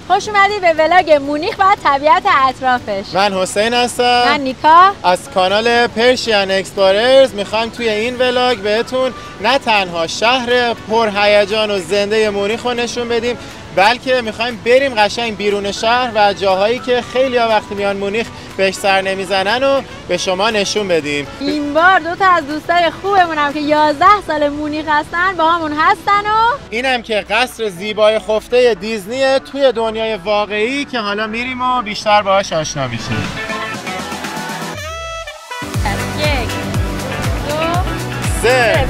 خوش اومدی به ولاگ مونیخ و طبیعت اطرافش. من حسین هستم. من نیکا. از کانال پرشین اکسپلوررز میخوایم توی این ولاگ بهتون نه تنها شهر پرهیجان و زنده مونیخ رو نشون بدیم، بلکه میخوایم بریم قشنگ بیرون شهر و جاهایی که خیلی ها وقتی میان مونیخ بهش سر نمیزنن و به شما نشون بدیم. این بار دو تا از دوستای خوبمونم که 11 سال مونیخ هستن با همون هستن و اینم که قصر زیبای خفته دیزنیه توی دنیای واقعی که حالا میریم و بیشتر باهاش آشنا میشیم. 1 2 3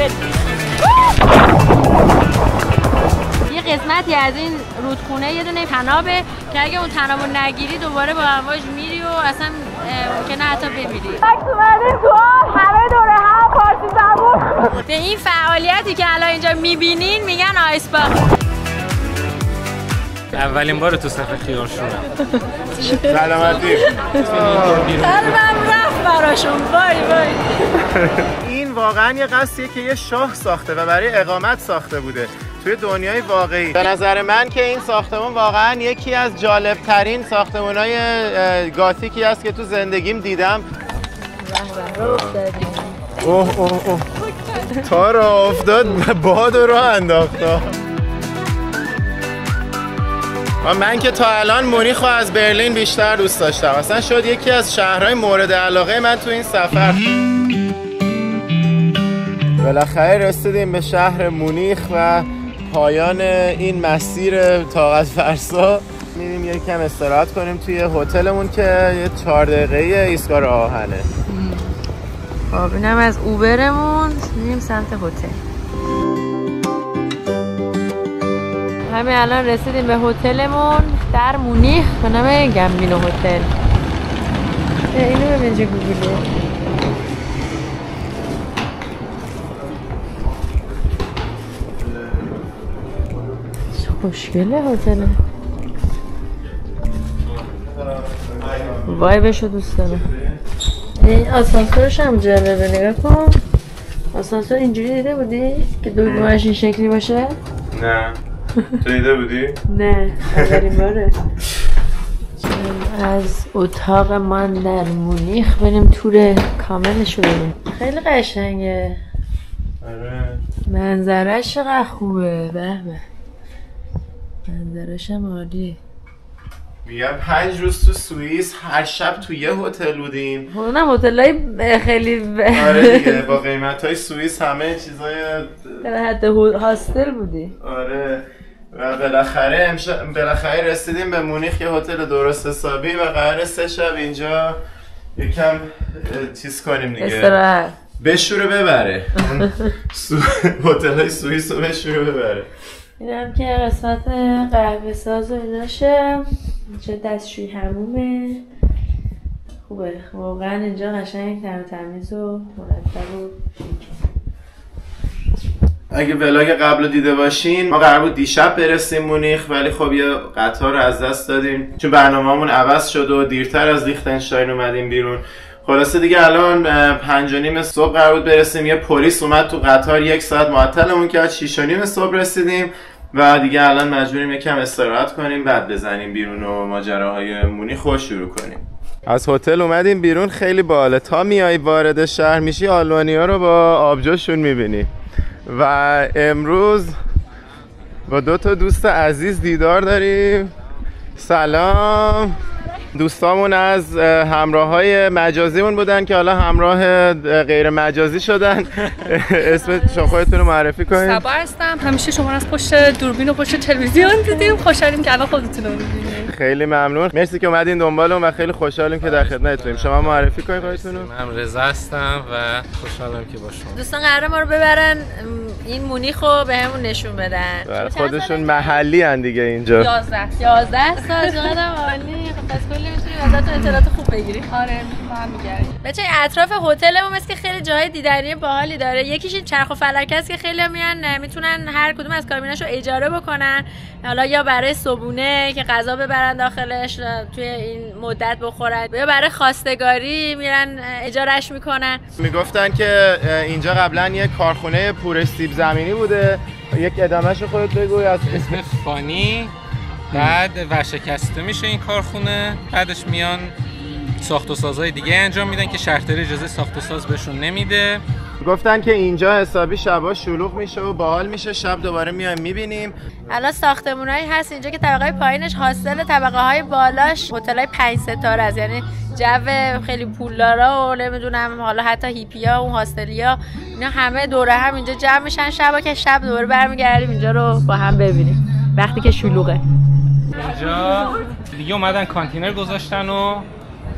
یه قسمتی از این رودخونه یه دونه تنابه که اگه اون تنابو نگیری دوباره با امواج میری و اصلا ممکنه حتی بمیری. اومدیم تو همه دوره هم فارسی زبون. به این فعالیتی که الان اینجا میبینین میگن آیس باخ. اولین بار تو صف خیارشونم. سلامتی. قلبم رفت براشون. وای این واقعا یه قصریه که یه شاه ساخته و برای اقامت ساخته بوده توی دنیای واقعی. به نظر من که این ساختمون واقعا یکی از جالبترین ساختمونای گاتیکی است که تو زندگیم دیدم. اوه تا راه افتاد باد رو انداخت. من که تا الان مونیخ رو از برلین بیشتر دوست داشتم. اصلا شد یکی از شهرهای مورد علاقه من تو این سفر. بالاخره رسیدیم به شهر مونیخ و پایان این مسیر طاقت فرسا. میریم یکم استراحت کنیم توی هتلمون که یه 4 دقیقه ایستگاه آهنه. خب اینم از اوبرمون میریم سمت هتل. همین الان رسیدیم به هتلمون در مونیخ به نام گمبینو هتل. اینو ببین چه گوگله. خوشگله هتل. وایبشو دوست دارم. این آسانسورش هم جالبه، نگاه کن. آسانسور اینجوری دیده بودی که دوربینش این شکلی باشه؟ نه. تو دیده بودی؟ نه، اولین باره. از اتاق من در مونیخ بریم تور کاملشو بریم. خیلی قشنگه. آره. منظرش چقدر خوبه. به به. منظرش هم عالیه. میگم 5 روز تو سوئیس هر شب تو یه هتل بودیم. اونم هتلای خیلی آره دیگه با قیمت‌های سوئیس همه چیزای در حد هاستل بودی. آره و بالاخره رسیدیم به مونیخ، یه هتل درست حسابی و قراره 3 شب اینجا یکم چیز کنیم دیگه. استراحت. بشوره ببره. هتل‌های سوئیس رو بشوره ببره. اینم که قسمت قهوه ساز و ایناشه. اینجا دستشویی حمومه. خوبه واقعا اینجا قشنگ تمیز و مرتب و شیک. اگه ولاگ قبل دیده باشین ما قرار بود دیشب برسیم مونیخ، ولی خب یه قطار رو از دست دادیم چون برنامه‌مون عوض شد و دیرتر از لیختنشتاین اومدیم بیرون. خلاصه دیگه الان 5:30 صبح قرار بود برسیم. یه پلیس اومد تو قطار 1 ساعت معطلمون کرد. 6:30 صبح رسیدیم و دیگه الان مجبوریم یکم استراحت کنیم بعد بزنیم بیرون و ماجراهای مونیخ رو شروع کنیم. از هتل اومدیم بیرون. خیلی باحاله، تا میای وارد شهر میشی آلمانی‌ها رو با آبجوشون میبینی. و امروز با 2 تا دوست عزیز دیدار داریم. سلام. دوستامون از همراه‌های مجازیمون بودن که حالا همراه غیر مجازی شدن. اسم شما خودتون رو معرفی کنید. صبا هستم. همیشه شما از پشت دوربین و پشت تلویزیون دیدیم. خوشحالیم که الان خودتون رو می‌بینید. خیلی ممنون. مرسی که اومدین دنبالمون و خیلی خوشحالیم که در خدمتتونیم. شما معرفی کنید خودتون رو. من رضا هستم و خوشحالم که با شما. دوستان قراره ما رو ببرن این مونیخ رو بهمون نشون بدن. خودشون محلی ان دیگه اینجا. 11 سال چقدر عالی. خب پس کلی میتونیم ازتون اطلاعات خوب بگیریم. آره ما هم می‌گردیم. بچه اطراف هتلمون مثل که خیلی جای دیدنی باحالی داره. یکیش این چرخ و فلک است که خیلی‌ها میان میتونن هر کدوم از کابیناشو اجاره بکنن. حالا یا برای صبونه که غذا ببرن داخلش توی این مدت بخورن، یا برای خواستگاری میرن اجارهش میکنن. میگفتن که اینجا قبلا یه کارخونه پورش سیب زمینی بوده. یک ادامهشو خودت بگوی. از اسم فانی بعد ورشکسته میشه این کارخونه، بعدش میان ساخت و سازهای دیگه انجام میدن که شهرداری اجازه ساخت و ساز بهشون نمیده. گفتن که اینجا حسابی شبا شلوغ میشه و باحال میشه، شب دوباره میایم میبینیم. الان ساختمونایی هست اینجا که طبقه پایینش هاستل، طبقه های بالاش هتل‌های 5 ستاره است، یعنی جو خیلی پولدارا و نمیدونم حالا حتی هیپیا و هاستلیا اینا همه دوره هم اینجا جمع میشن شبا که شب دوباره برمیگردیم اینجا رو با هم ببینیم وقتی که شلوغه. اینجا دیگه اومدن کانتینر گذاشتن و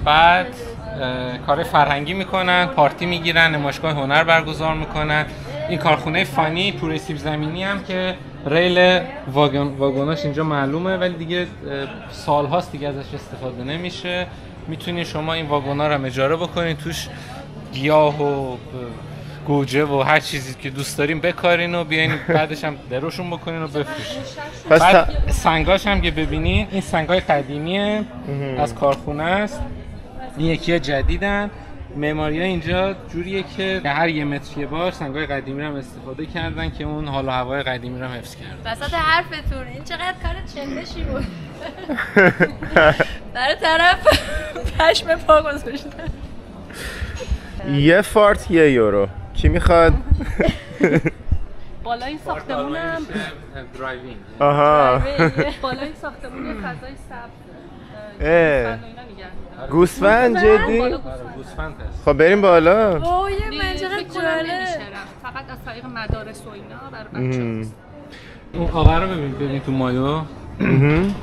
بعد کار فرهنگی میکنن، پارتی میگیرن، نمایشگاه هنر برگزار میکنن. این کارخونه فانی پوره سیب زمینی هم که ریل واگناش اینجا معلومه ولی دیگه سالهاست دیگه ازش استفاده نمیشه. میتونین شما این واگونا رو هم اجاره بکنین، توش گیاه و گوجه و هر چیزی که دوست دارین بکارین و بیاین بعدش هم دروشون بکنین و بفروشین. بعد سنگاش هم که ببینین این سنگای قدیمیه از کارخونه است، این یکی جدیدن. معماری‌ها اینجا جوریه که هر یه متر یه بار سنگای قدیمی رو هم استفاده کردن که اون حال و هوای قدیمی رو هم حفظ کردن. وسط حرفتون این چقدر کار چندشی بود. در طرف پشم پا گذاشتن. یه فارت €1 کی میخواد؟ بالا این ساختمونم درایوینگ. آها. بالا این ساختمون فضای سبز گوسفند جدی؟ گوسفند هست. خب بریم بالا. اوه یه منطقه جالب. فقط از طریق مدارس و اینا برای بچه‌ها. اون آقا رو ببین تو مایو.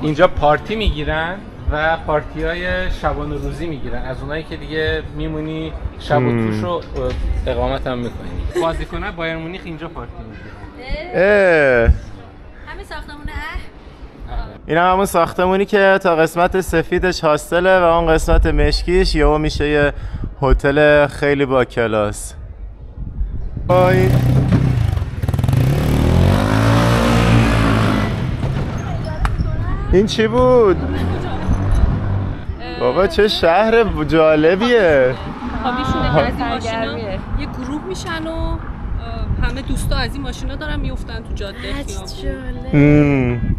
اینجا پارتی میگیرن و پارتی های شبانه روزی میگیرن، از اونایی که دیگه میمونی شب و توش رو اقامت هم میکنی. بازیکن‌های بایر مونیخ اینجا پارتی میگیرن. همین ساختمونه. این همون ساختمونی که تا قسمت سفیدش هاستله و اون قسمت مشکیش یهو میشه یه هتل خیلی با کلاس. این چی بود؟ بابا چه شهر جالبیه. خوابیشونه که از این ماشینا یه گروه میشن و همه دوستا از این ماشینا دارن میافتن تو جاده خیابون.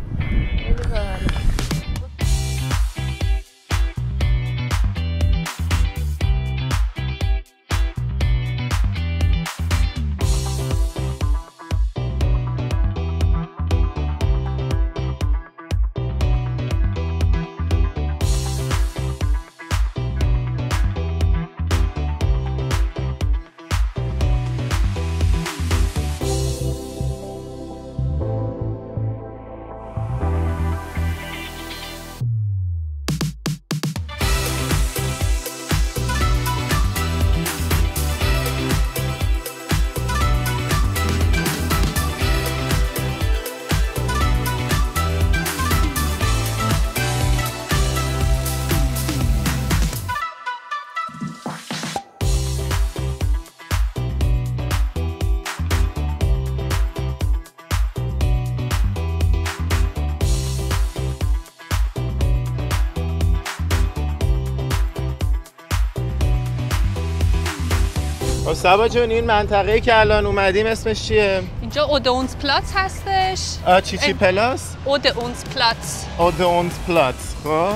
سبا جون این منطقه‌ای که الان اومدیم اسمش چیه؟ اینجا اودئونز پلاتس هستش. چی پلاس؟ اودئونز پلاتس. اودئونز پلاتس. خب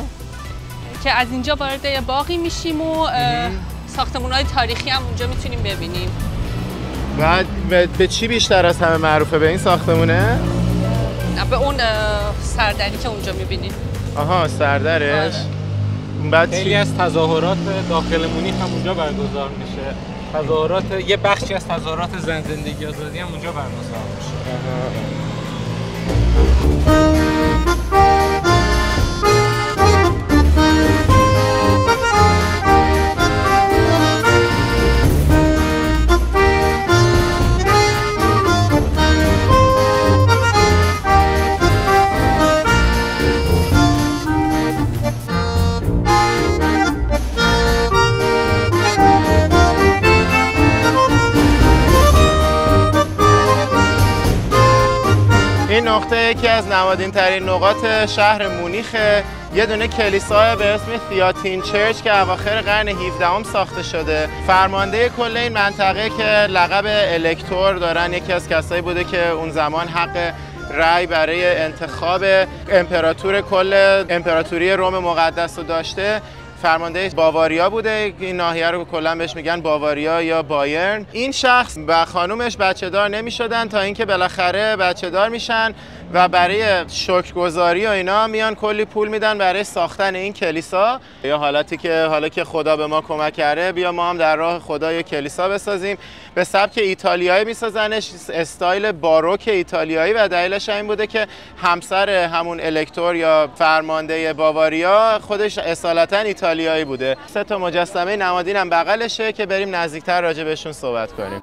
که از اینجا وارد یه باغی میشیم و ساختمان‌های تاریخی هم اونجا میتونیم ببینیم. بعد به چی بیشتر از همه معروفه؟ به این ساختمونه؟ نه به اون سردری که اونجا میبینیم. آها سردرش. بعد خیلی از تظاهرات داخل مونیخ هم اونجا برگزار میشه. تظاهرات یه بخشی از تظاهرات زن زندگی آزادی هم اونجا برگزار میشه. این نقطه یکی از نمادین ترین نقاط شهر مونیخه. یه دونه کلیسا به اسم تیاتین چرچ که اواخر قرن 17 ساخته شده. فرمانده کل این منطقه که لقب الکتور دارن، یکی از کسایی بوده که اون زمان حق رأی برای انتخاب امپراتور کل امپراتوری روم مقدس رو داشته. فرمانده باواریا بوده، این ناحیه رو کلا بهش میگن باواریا یا بایرن. این شخص و خانومش بچه دار نمی شدن تا اینکه بالاخره بچه دار میشن و برای شکرگزاری و اینا میان کلی پول میدن برای ساختن این کلیسا، یا حالتی که حالا که خدا به ما کمک کرده بیا ما هم در راه خدا یک کلیسا بسازیم. به سبک ایتالیایی میسازنش، استایل باروک ایتالیایی، و دلیلش این بوده که همسر همون الکتور یا فرمانده باواریا خودش اصالتا ایتالیایی بوده. 3 تا مجسمه نمادین هم بغلشه که بریم نزدیکتر راجع بهشون صحبت کنیم.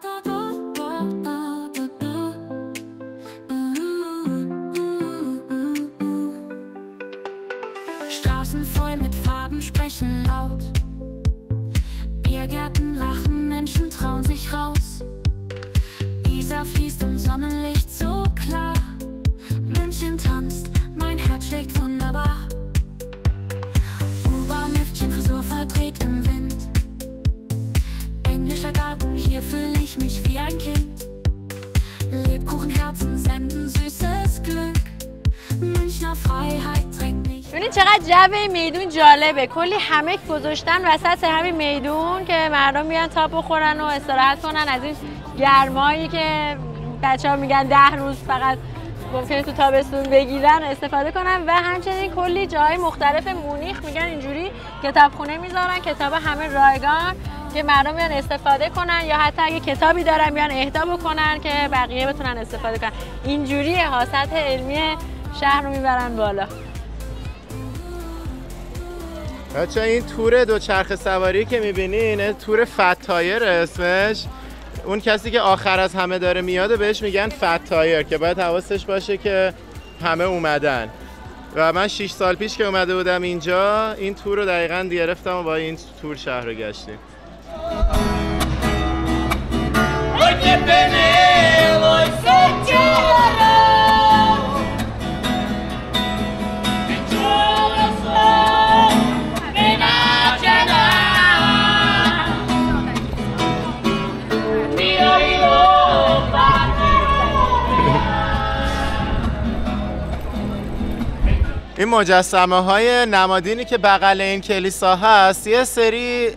Straßen voll mit Farben sprechen laut. Biergärten lachen, Menschen trauen sich raus. Isar fließt im Sonnenlicht so klar. München tanzt, mein Herz schlägt wunderbar. U-Bahn-Lüftchen, Frisur verdreht im Wind. Englischer Garten, hier fühle ich mich wie ein Kind. Lebkuchenherzen senden süßes Glück. Münchner Freiheit drängt mich. ببینید چقدر جو میدون جالبه. کلی همک گذاشتن وسط همین میدون که مردم بیان تاپ بخورن و استراحت کنن از این گرمایی که بچه‌ها میگن 10 روز فقط ممکنه تو تابستون بگیرن استفاده کنن. و همچنین کلی جای مختلف مونیخ میگن اینجوری کتابخونه میذارن، کتاب همه رایگان که مردم بیان استفاده کنن، یا حتی اگه کتابی دارن بیان اهدا بکنن که بقیه بتونن استفاده کنن. اینجوریه ها، سطح علمی شهر رو میبرن بالا. بچه این تور دوچرخه سواری که میبینین تور فت تایر اسمش. اون کسی که آخر از همه داره میاده بهش میگن فت تایر که باید حواسش باشه که همه اومدن. و من 6 سال پیش که اومده بودم اینجا این تور رو دقیقاً گرفتم و با این تور شهر رو گشتیم. این مجسمه های نمادینی که بغل این کلیسا هست یه سری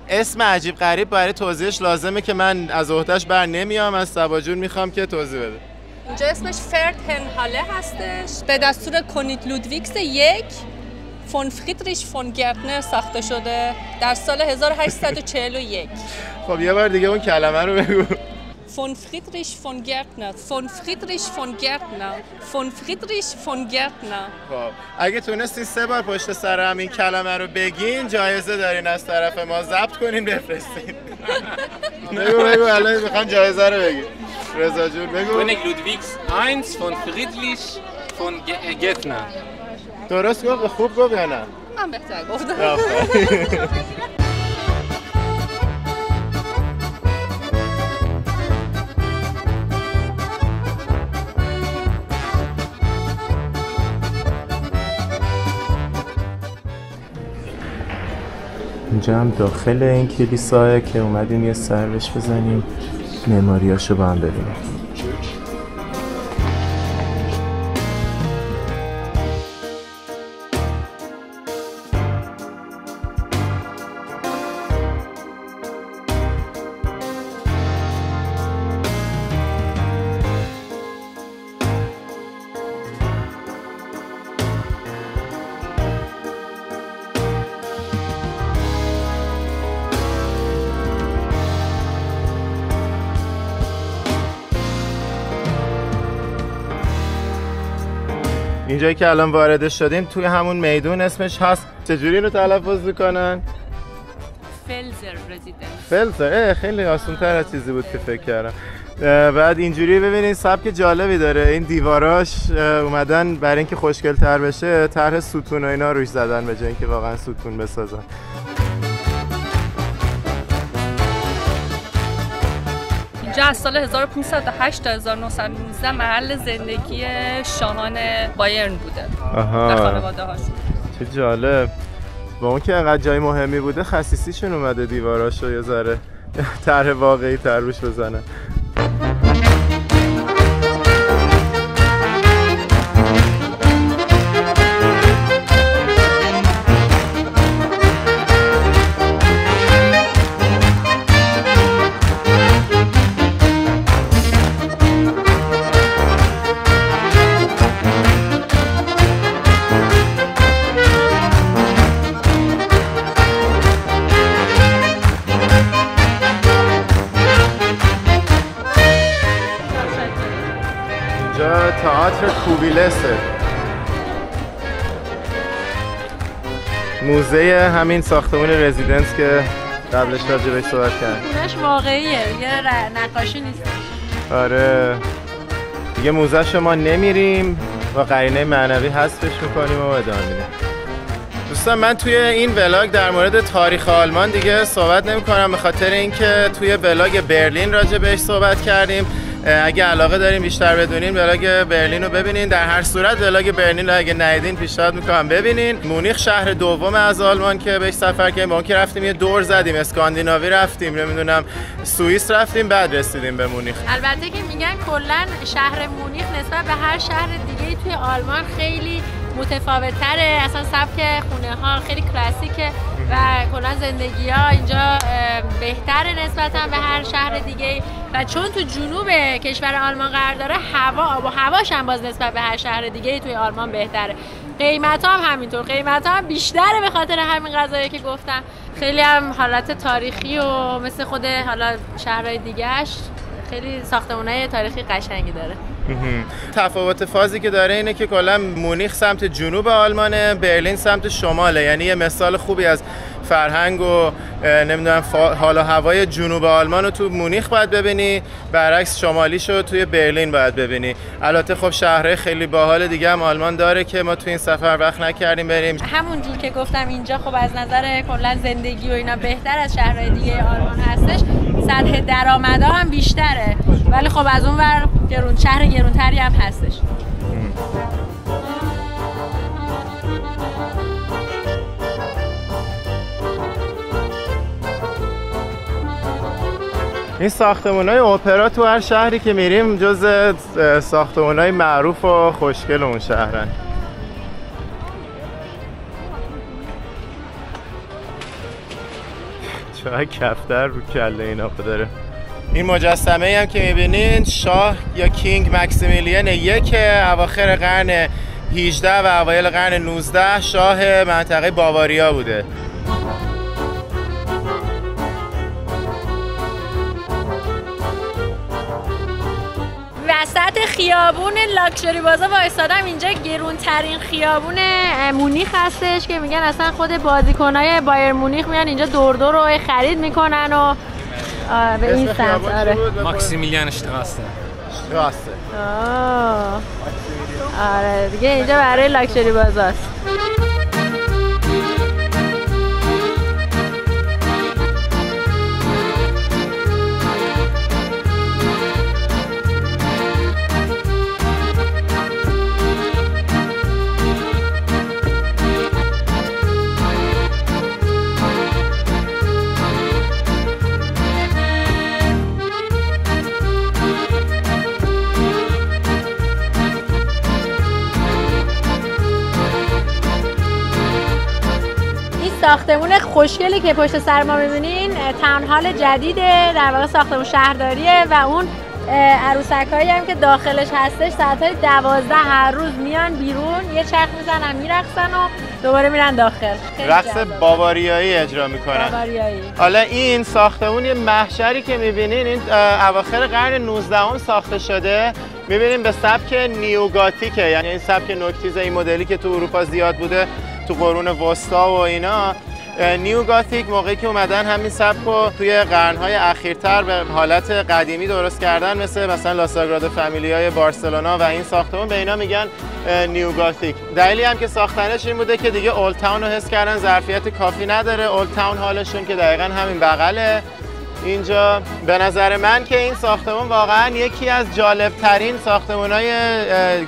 اسم عجیب غریب برای توضیحش لازمه که من از عهده‌اش بر نمیام. از سبا جون میخوام که توضیح بده. اینجا اسمش فردهنهاله هستش، به دستور کنیت لودویکس یک فون فریدریش فون گرتنر ساخته شده در سال 1841. خب یه بار دیگه اون کلمه رو بگو. فون فریدریش فون گرتنر، فون فریدریش فون گرتنر، فون فریدریش فون گرتنر. خب اگه تونستین 3 بار پشت سر هم این کلمه رو بگین جایزه دارین از طرف ما، ضبط کنین بفرستین. بگو الان میخوام جایزه رو بگین. رضا جون بگو. کنیگ لودویکس 1 فون فریدریش فون گرتنر. درست گفت؟ خوب گفت یا نه؟ من بهتر گفتم. اینجا هم داخل این کلیساه که اومدیم یه سر بهش بزنیم معماریاشو با هم ببینیم. اینجایی که الان وارد شدیم توی همون میدون اسمش هست، چجوری اینو تلفظ میکنن؟ فلزر رزیدنس. فلزر، خیلی آسان‌تر از چیزی بود که فکر کردم. بعد اینجوری ببینید سبک جالبی داره، این دیواراش اومدن برای اینکه خوشگل‌تر بشه طرح ستون و اینا روش زدن به جای اینکه واقعا ستون بسازن. اینجا از سال 1508 تا 1919 محل زندگی شاهان بایرن بوده. آها. و خانواده هاشون. چه جالب. با اون که انقدر جای مهمی بوده خصیصیشون اومده دیواراشو یه ذره طرح واقعی تر روش بزنه. کوبیلسه. موزه همین ساختمون رزیدنس که قبلش راجع بهش صحبت کردیم. خونش واقعیه، یه نقاشی نیست. آره دیگه موزه شما نمیریم و قرینه معنوی حذفش میکنیم و ادامه میدیم. دوستان من توی این ولاگ در مورد تاریخ آلمان دیگه صحبت نمی کنم به خاطر اینکه توی ولاگ برلین راجع بهش صحبت کردیم. اگه علاقه دارین بیشتر بدونین ولاگ برلین رو ببینین. در هر صورت ولاگ برلین رو اگه ندیدین پیشنهاد میکنم ببینین. مونیخ شهر دوم از آلمان که بهش سفر کردیم، با اون که رفتیم یه دور زدیم، اسکاندیناوی رفتیم، نمیدونم سوئیس رفتیم، بعد رسیدیم به مونیخ. البته که میگن کلا شهر مونیخ نسبت به هر شهر دیگه توی آلمان خیلی متفاوت‌تره. اصلا سبک خونه ها خیلی کلاسیکه و کلا زندگی ها اینجا بهتره نسبتا به هر شهر دیگه و چون تو جنوب کشور آلمان قرار داره آب و هواش هم باز نسبت به هر شهر دیگه توی آلمان بهتره. قیمت ها هم همینطور، قیمت ها هم بیشتره به خاطر همین قضایی که گفتم. خیلی هم حالت تاریخی و مثل خود حالا شهرهای دیگه‌اش خیلی ساختمان‌های تاریخی قشنگی داره. تفاوت فازی که داره اینه که کلا مونیخ سمت جنوب آلمانه، برلین سمت شماله. یعنی یه مثال خوبی از فرهنگ و نمیدونم حال و هوای جنوب آلمان رو تو مونیخ باید ببینی، برعکس شمالیشو توی برلین باید ببینی. البته خب شهرهای خیلی باحال دیگه هم آلمان داره که ما تو این سفر وقت نکردیم بریم. همون جور که گفتم اینجا خب از نظر کلا زندگی و اینا بهتر از شهرهای دیگه آلمان هستش. سطح درآمدها هم بیشتره ولی خب از اون ور شهر گرونتری هم هستش. این ساختمان‌های اپرا تو هر شهری که میریم جز ساختمان‌های معروف و خوشگل اون شهرن. چقدر کفتر رو کله اینا داره. این مجسمه هم که میبینین شاه یا کینگ مکسیمیلین یک اواخر قرن 18 و اوایل قرن 19 شاه منطقه باواریا بوده. وسط خیابون لاکچری بازا وایسادم. اینجا گرونترین خیابون مونیخ هستش که میگن اصلا خود بازیکنای بایر مونیخ میان اینجا دور دور رو خرید میکنن و به این سمت. آره ماکسیمیلیان اشتراسه. آره دیگه اینجا برای لاکچری بازاست. ساختمون خوشگلی که پشت سر ما می‌بینین تاون هال جدیده، در واقع ساختمون شهرداریه و اون عروسکایی هم که داخلش هستش ساعت‌های 12 هر روز میان بیرون، یه چرخ میزنن میرقصن و دوباره میرن داخل. رقص باواریایی اجرا میکنن. باواریایی. حالا این ساختمون یه محشری که می‌بینین این اواخر قرن 19 ساخته شده. می‌بینین به سبک نیوگاتیکه، یعنی این سبک نوک‌تیز این مدلی که تو اروپا زیاد بوده تو قرون وسطا و اینا. نیوگاتیک موقعی که اومدن همین سبک رو توی قرن‌های اخیرتر به حالت قدیمی درست کردن، مثلا لا ساگرادا فامیلیای بارسلونا و این ساختمون، به اینا میگن نیوگاتیک. دلیلی هم که ساختنش این بوده که دیگه اولد تاون رو حس کردن ظرفیت کافی نداره. اولد تاون حالشون که دقیقاً همین بغله اینجا. به نظر من که این ساختمون واقعاً یکی از جالب‌ترین ساختمان‌های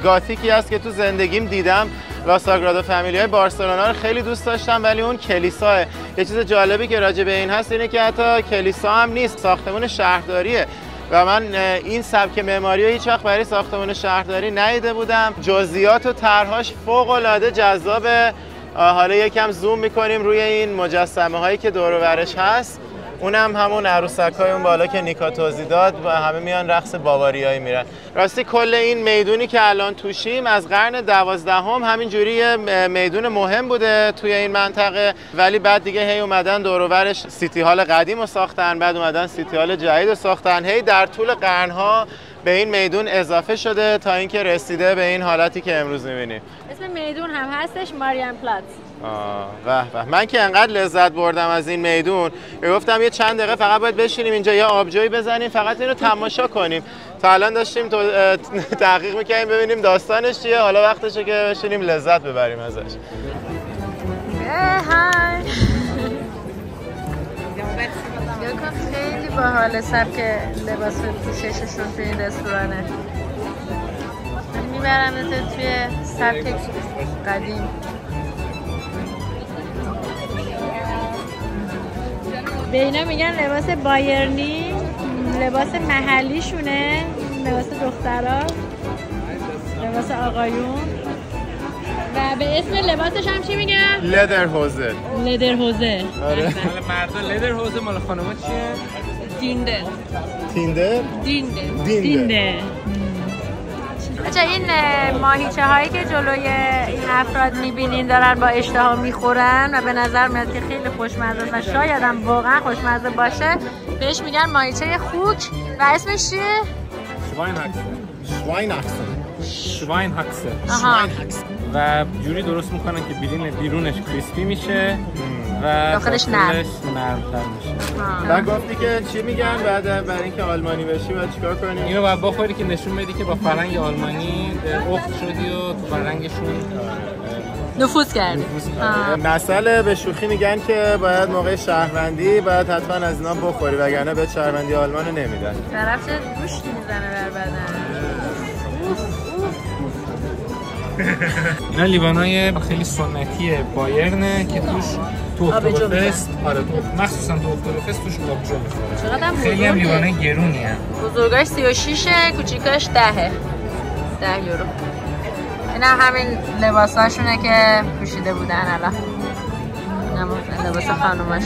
گاتیکی است که تو زندگیم دیدم. لا ساگرادا فامیلیای بارسلونا رو خیلی دوست داشتم ولی اون کلیساه. یه چیز جالبی که راجع به این هست اینه که حتی کلیسا هم نیست، ساختمون شهرداریه و من این سبک معماری رو هیچ وقت برای ساختمون شهرداری ندیده بودم. جزئیات و طرح‌هاش فوق‌العاده جذابه. حالا یکم زوم می‌کنیم روی این مجسمه هایی که دور و برش هست. اونم همون عروسک‌های اون بالا که نیکا توضیح داد و همه میان رقص باواریایی میرن. راستی کل این میدونی که الان توشیم از قرن 12 همینجوری یه میدون مهم بوده توی این منطقه، ولی بعد دیگه هی اومدن دور و برش سیتی هال قدیم رو ساختن، بعد اومدن سیتی هال جدید رو ساختن. هی در طول قرن‌ها به این میدون اضافه شده تا اینکه رسیده به این حالتی که امروز می‌بینیم. اسم میدون هم هستش ماریان پلاتس. به من که انقدر لذت بردم از این میدون گفتم یه چند دقیقه فقط باید بشینیم اینجا یه آبجویی بزنیم فقط اینو تماشا کنیم. تا الان داشتیم تحقیق می‌کردیم ببینیم داستانش چیه، حالا وقتشه که بشینیم لذت ببریم ازش. های خیلی باحال سبک لباس پوشششون توی این رستورانه. من میبرمت توی سبک قدیم. به اینا میگن لباس بایرنی، لباس محلیشونه، لباس دخترها، لباس آقایون. و به اسم لباسش هم چی میگن؟ لدر هوزه. لدر هوزه. آره. مال مردا لدر هوزه، مال خانم‌ها چیه؟ دینده. تیندر؟ دینده. بچه این ماهیچه هایی که جلوی این افراد میبینین دارن با اشتها میخورن و به نظر میاد که خیلی خوشمزه و شاید هم واقعا خوشمزه باشه، بهش میگن ماهیچه خوک و اسمش چیه؟ شواینهاکسه. و جوری درست میکنن که بیرونش کریسپی میشه و داخلش نرمتر میشه. و گفتی که چی میگن بعد برای اینکه آلمانی بشی باید چیکار کنیم؟ اینو باید بخوری که نشون بدی که با فرهنگ آلمانی افت شدی و تو فرهنگشون نفوذ کردی. مسئله به شوخی میگن که باید موقع شهروندی باید حتما از اینا بخوری وگرنه به شهروندی آلمانو نمیدن. طرف چه گوشتی میزنه بر بدن. اینا لیوانای خیلی سنتی بایرنه که توش تو اکتبرفست، مخصوصا تو اکتبرفست توش آبجو میخوره. چقدر بزرگه؟ خیلی هم لیوانای گرونی هست. بزرگاش 36 کوچیکاش 10 یورو. اینا همین لباساشونه که پوشیده بودن الان. اینا لباس خانوماش.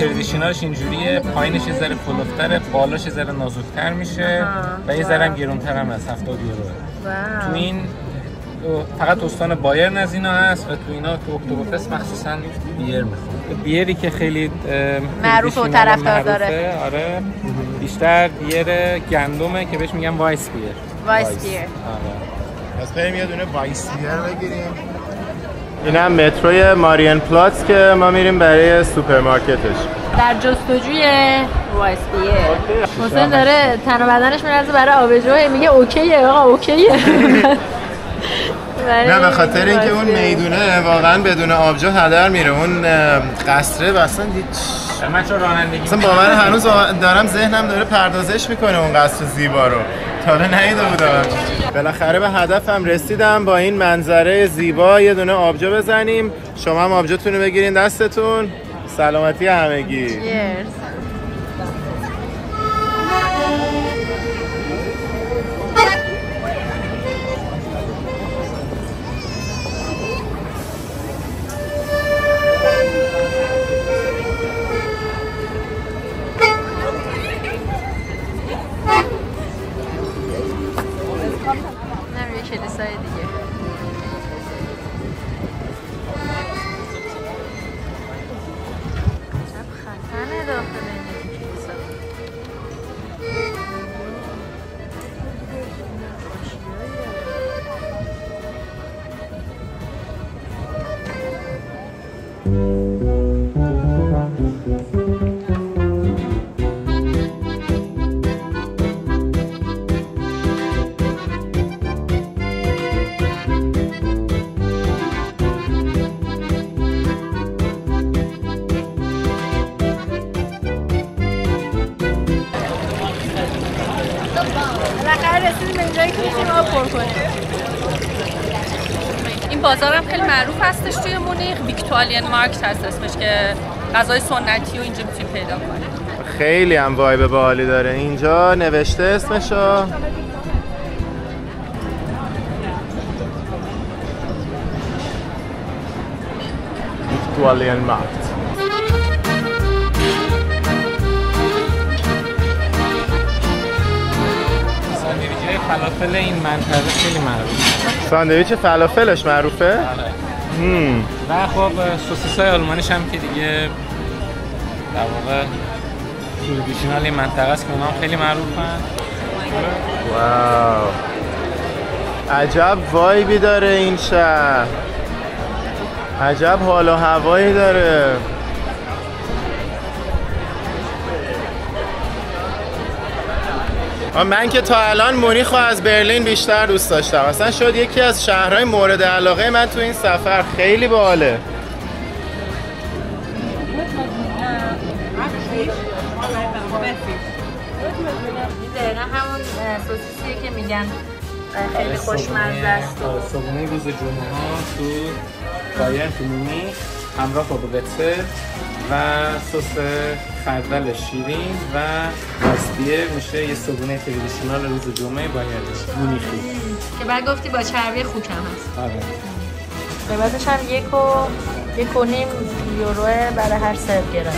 تردیشنالش اینجوریه، پایینش یه ذره پلوفتره، بالاش یه ذره نازک‌تر میشه و یه ذره هم گرون‌تر هم از 70 یوروه. تو این فقط استان بایرن از اینا هست و تو اینا تو اکتبرفست مخصوصا بیر میخوره. بیری که خیلی معروف و طرفدار داره. آره. بیشتر بیر گندمه که بهش میگن وایس بیر. وایس بیر. آره. پس بریم یه دونه وایس بیر بگیریم. این هم متروی ماریان پلاتس که ما میریم برای سوپرمارکتش. در جستجوی وایس بیر. حسین داره تن و بدنش میرزه برای آبجو، میگه اوکیه آقا اوکیه. نه به خاطر اینکه اون میدونه واقعا بدون آبجو هدر میره. اون قصره اصلا من چون رانندگی اصلا باور هنوز دارم ذهنم داره پردازش میکنه اون قصر زیبا رو. تا حالا ندیده بودم. بالاخره به هدفم رسیدم. با این منظره زیبا یه دونه آبجو بزنیم. شما هم آبجوتون رو بگیرین دستتون. سلامتی همگی. کلیسای دیگه. چه خطرنه داخل این کلیسا. این بازار هم خیلی معروف هستش توی مونیخ، ویکتوریان مارکت هست اسمش که غذای سنتی و اینجا میتونید پیدا کنید. خیلی هم وایب باحالی داره. اینجا نوشته اسمشو. ویکتوریان مارکت. فلافل این منطقه خیلی معروفه. ساندویچ فلافلش معروفه؟ و خب سوسیسای آلمانیش هم که دیگه در واقع تردیشنال این منطقه است که اونا هم خیلی معروفن. واو عجب وایبی داره این شهر، عجب حال و هوایی داره. من که تا الان مونیخو از برلین بیشتر دوست داشتم، اصلا شد یکی از شهرهای مورد علاقه من تو این سفر. خیلی باحاله. دقیقا همون سوسیسیه که میگن خیلی خوشمزه است. صبحونه روز جمعه ها تو بایرن تو مونیخ همراه با بوگتسه و سس خردل شیرین و راستیه میشه یه صبحونه تریدیشنال روز جمعه بایرن مونیخی که بعد گفتی با چربی خوک هم هست. آره. قیمتش هم 1.5 یوروه برای هر 100 گرم.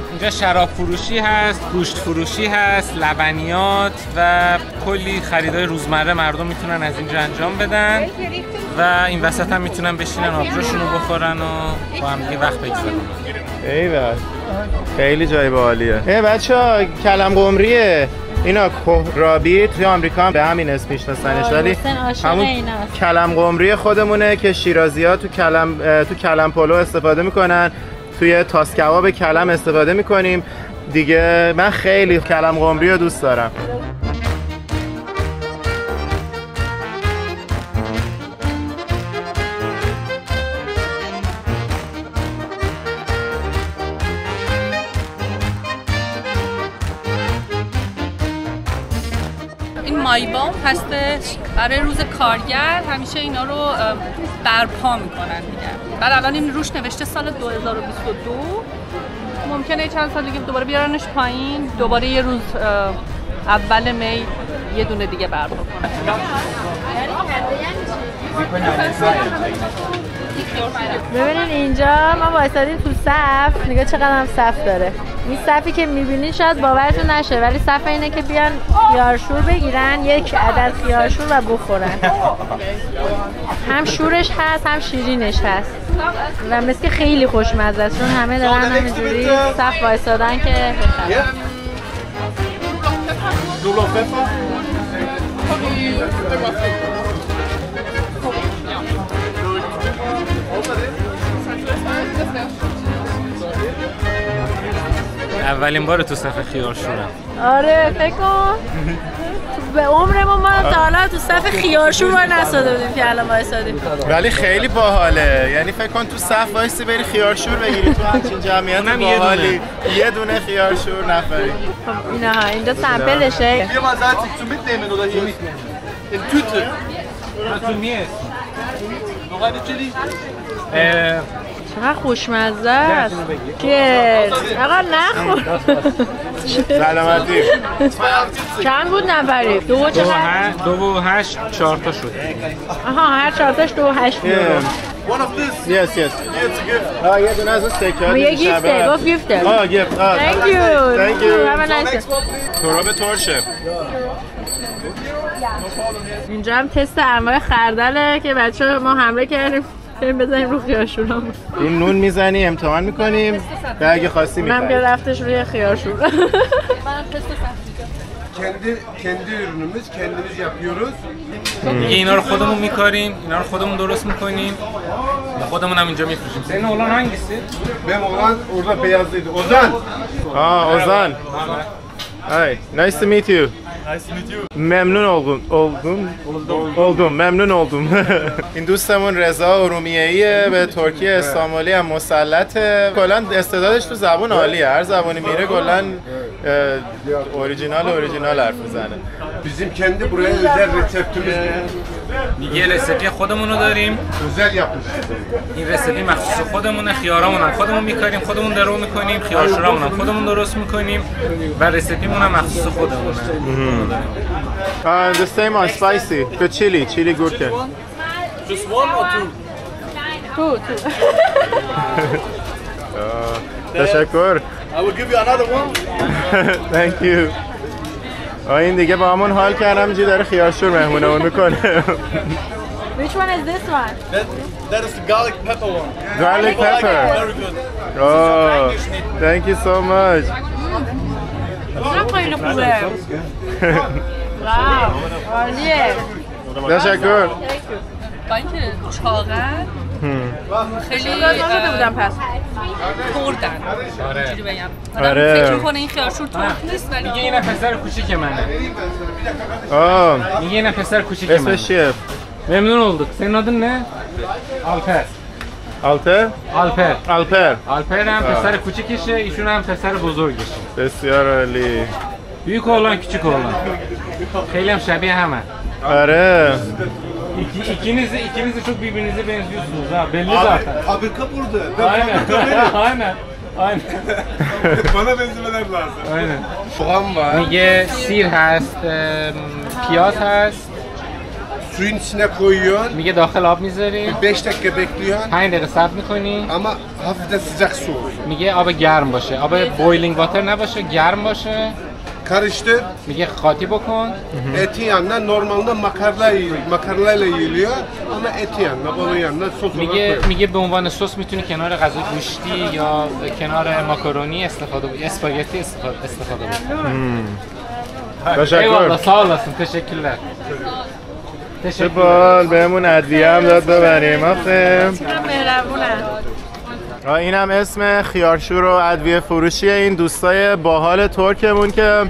اینجا شراب فروشی هست، گوشت فروشی هست، لبنیات و کلی خریدای روزمره مردم میتونن از اینجا انجام بدن و این وسط هم میتونن بشینن آبجوشون رو بخورن و با هم دیگه وقت بگذارن. ایول خیلی جای باحالیه. بچه‌ها کلم قمریه. اینا کوهرابی توی آمریکا هم به همین اسم میشناسنش، ولی همون کلم قمری خودمونه که شیرازی‌ها تو کلم پلو استفاده میکنن. توی تاس کباب کلم استفاده میکنیم دیگه. من خیلی کلم قمری رو دوست دارم. این مایبام هستش برای روز کارگر، همیشه اینا رو برپا میکنن دیگه. بعد الان این روش نوشته سال 2022، ممکنه چند سال دیگه دوباره بیارنش پایین، دوباره یه روز اول می یه دونه دیگه برپا کنن. ببینین اینجا ما وایسادیم تو صف، نگاه چقدر هم صف داره. این صفی که میبینین شاید باورتون نشه، ولی صف اینه که بیان خیارشور بگیرن، یک عدد خیارشور و بخورن. هم شورش هست هم شیرینش هست و مثل خیلی خوشمزه است، چون همه دارن همینجوری صف وایسادن که بخرن. اولین بار تو صف خیارشورم. آره فکر کن به عمرمون ما تا حالا تو صف خیارشور رو نساده بودیم که الان وایسادیم. ولی خیلی باحاله، یعنی فکر کن تو صف وایسی بری خیارشور بگیری تو همچین جمعیت باحالی یه دونه خیارشور نفری. خب اینها اینجا سمپلشه. چقدر خوشمزه است. آقا نخور. سلامتی. چند بود نفری؟ 2 و 8 4 تا شد. آها هر 4 تاش 2.8 یورو. Yes. یه دونه از اون سکه‌ها یه گیفته، گفت گیفته. گیفت. Thank you. تراب ترشه. اینجا هم تست انواع خردله که بچه‌ها ما حمله کردیم. بریم بزنیم رو خیارشورامون. این نون میزنی امتحان میکنیم و اگه خواستی میخوایی. من که رفتش روی خیارشور. kendi ürünümüz, kendimiz yapıyoruz. دیگه اینا رو خودمون میکاریم، اینا رو خودمون درست میکنیم و خودمون هم اینجا میفروشیم. senin oğlan hangisi? Benim oğlan orada beyazlıydı. Ozan. Ozan. Hi, nice to meet you. ممنون ممنون oldum. این دوستمون رضا ارومیه‌ایه، به ترکیه استانبولی هم مسلطه. کلا استعدادش تو زبان عالیه، هر زبانی میره کلا اوریجینال حرف میزنه. Bizim kendi buraya özel reseptimiz. میگه رسپی خودمون رو داریم. özel yapmış. این رسپی مخصوص خودمونه، خیارامون هم خودمون میکاریم، خودمون درو میکنیم، خیارشورامون هم خودمون درست میکنیم و رسپیمون هم مخصوص خودمونه. The same on spicy. The chili gurke. Just one or two? Two. تشکر. I will give you another one. Thank you. این دیگه با همون حال کردم اینجا داره خیارشور مهمونمون میکنه. Which one is this one? That is the garlic pepper one. Garlic pepper. Very good. Oh, thank you so much. نه خیلی خوبه. واو عالیه. تشکر. با اینکه چاقن خیلی داده بودم پس خوردن. آره. اینجوری بگم. آره. فکر می‌کنه این خیارشور ترک نیست ولی میگه اینم پسر کوچیک منه. میگه اینم پسر کوچیک منه. اسمش چیه؟ Memnun olduk. Senin adın ne? Alper. آلپر؟ Alper. آلپر. Alper هم پسر کوچیکشه، ایشون هم پسر بزرگشه. بسیار عالی. Büyük oğlan, küçük oğlan. خیلی هم شبیه همه. آره. İkiniz de çok birbirinize benziyorsunuz ha. Belli zaten. Fabrika burada. Aynen. Aynen. Bana benzemeler lazım. Aynen. Soğan var. میگه سیر هست، پیاز هست. Suyun içine koyuyorsun. میگه داخل آب میذاری. 5 dakika bekliyorsun. 5 دقیقه صبر میکنی. Ama hafiften sıcak su olsun. میگه آب گرم باشه. آب بویلینگ واتر نباشه، گرم باشه. Karıştır. میگه قاطی بکن. Eti yanına normalde makarnayla yiyiliyor ama eti yanına, balığın yanına sos olarak koyuyor. میگه به عنوان سس میتونی کنار غذای گوشتی یا کنار ماکارونی اسپاگتی استفاده بکنی. تشکر. sağ olasın. Teşekkürler. چه بال بهمون ادویه هم داد ببریم. آخه مهربونه. اینم اسم خیارشور و ادویه فروشی این دوستای باحال ترکمون که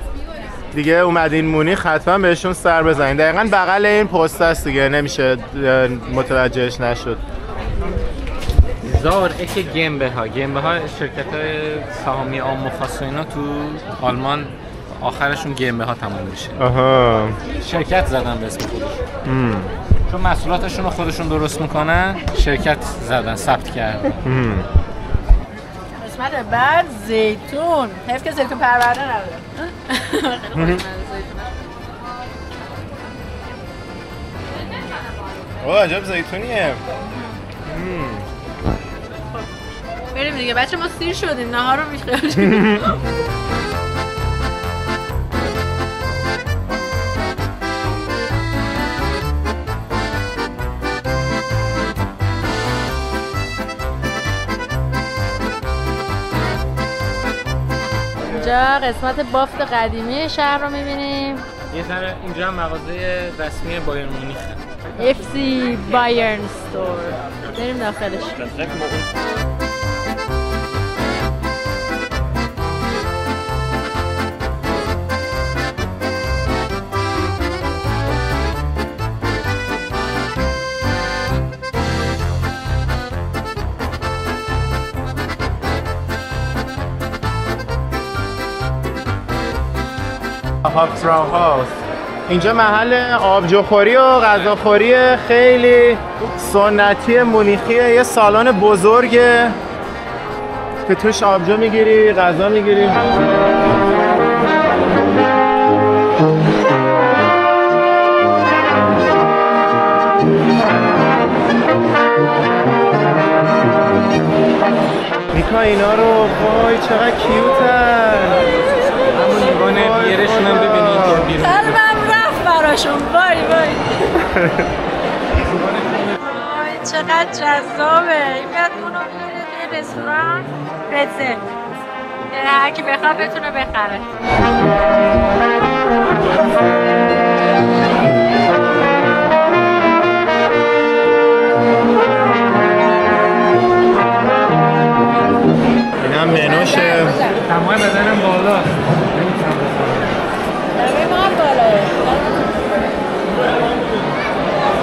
دیگه اومدین مونیخ حتما بهشون سر بزنین. دقیقاً بغل این پست است دیگه، نمیشه متوجهش نشد. زار اک گیمبه ها شرکت های سهامی عام و خاص و اینا تو آلمان آخرشون گیمبه ها تموم میشه. آها. شرکت زدن به اسم خودشون. چون محصولاتشون رو خودشون درست میکنن، شرکت زدن، ثبت کردن. قسمت بعد زیتون. حیف که زیتون پرورده نداره. اوه عجب زیتونیه. بریم دیگه بچه، ما سیر شدیم، نهار رو میخوریم. اینجا قسمت بافت قدیمی شهر رو میبینیم. یه ذره اینجا هم مغازه رسمی بایرن مونیخه. FC بایرن استور. بریم داخلش. هاپتراو هاوس. اینجا محل آبجوخوری و غذاخوری خیلی سنتی مونیخیه. یه سالن بزرگه که توش آبجو میگیری، غذا میگیری. نیکا اینا رو وای چقدر کیوتن. همون لیوان بیرشون هم ببینید که بیرون قلبم رفت براشون. وای وای وای چقدر جذابه. این میاد اونو میگیره توی رستوران رزه، هر کی بخواد بتونه بخره. اینم منوشه. تمام بدنم بالا.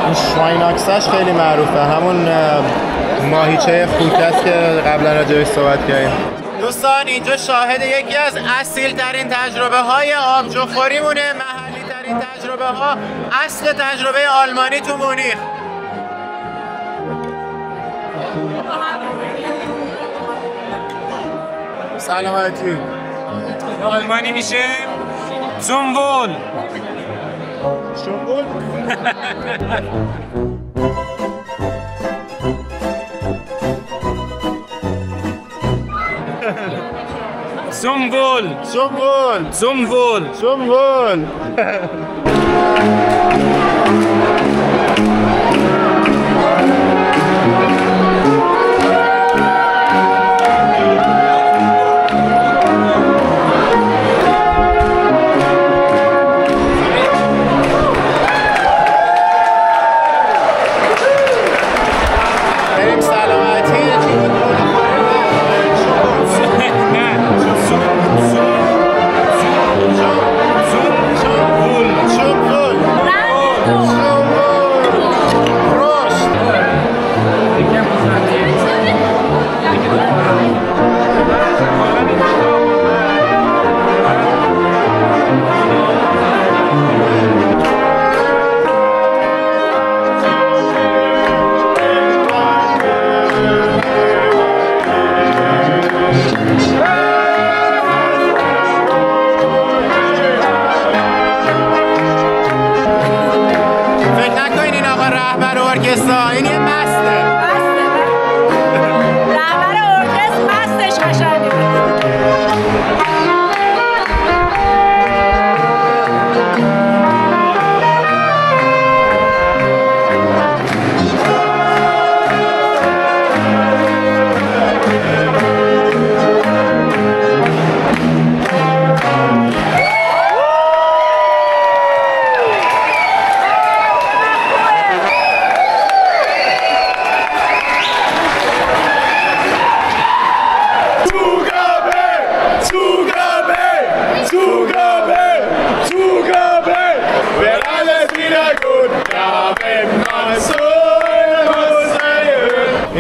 این شوایناکسش خیلی معروفه، همون ماهیچه خوک است که قبلا راجعش صحبت کردیم. دوستان اینجا شاهد یکی از اصیل ترین تجربه های آبجوخوریمونه، محلی ترین تجربه ها، اصل تجربه آلمانی تو مونیخ. سلامتی. آلمانی میشه زنبول. شنبول. زنبول. شنبول. زنبول. شنبول.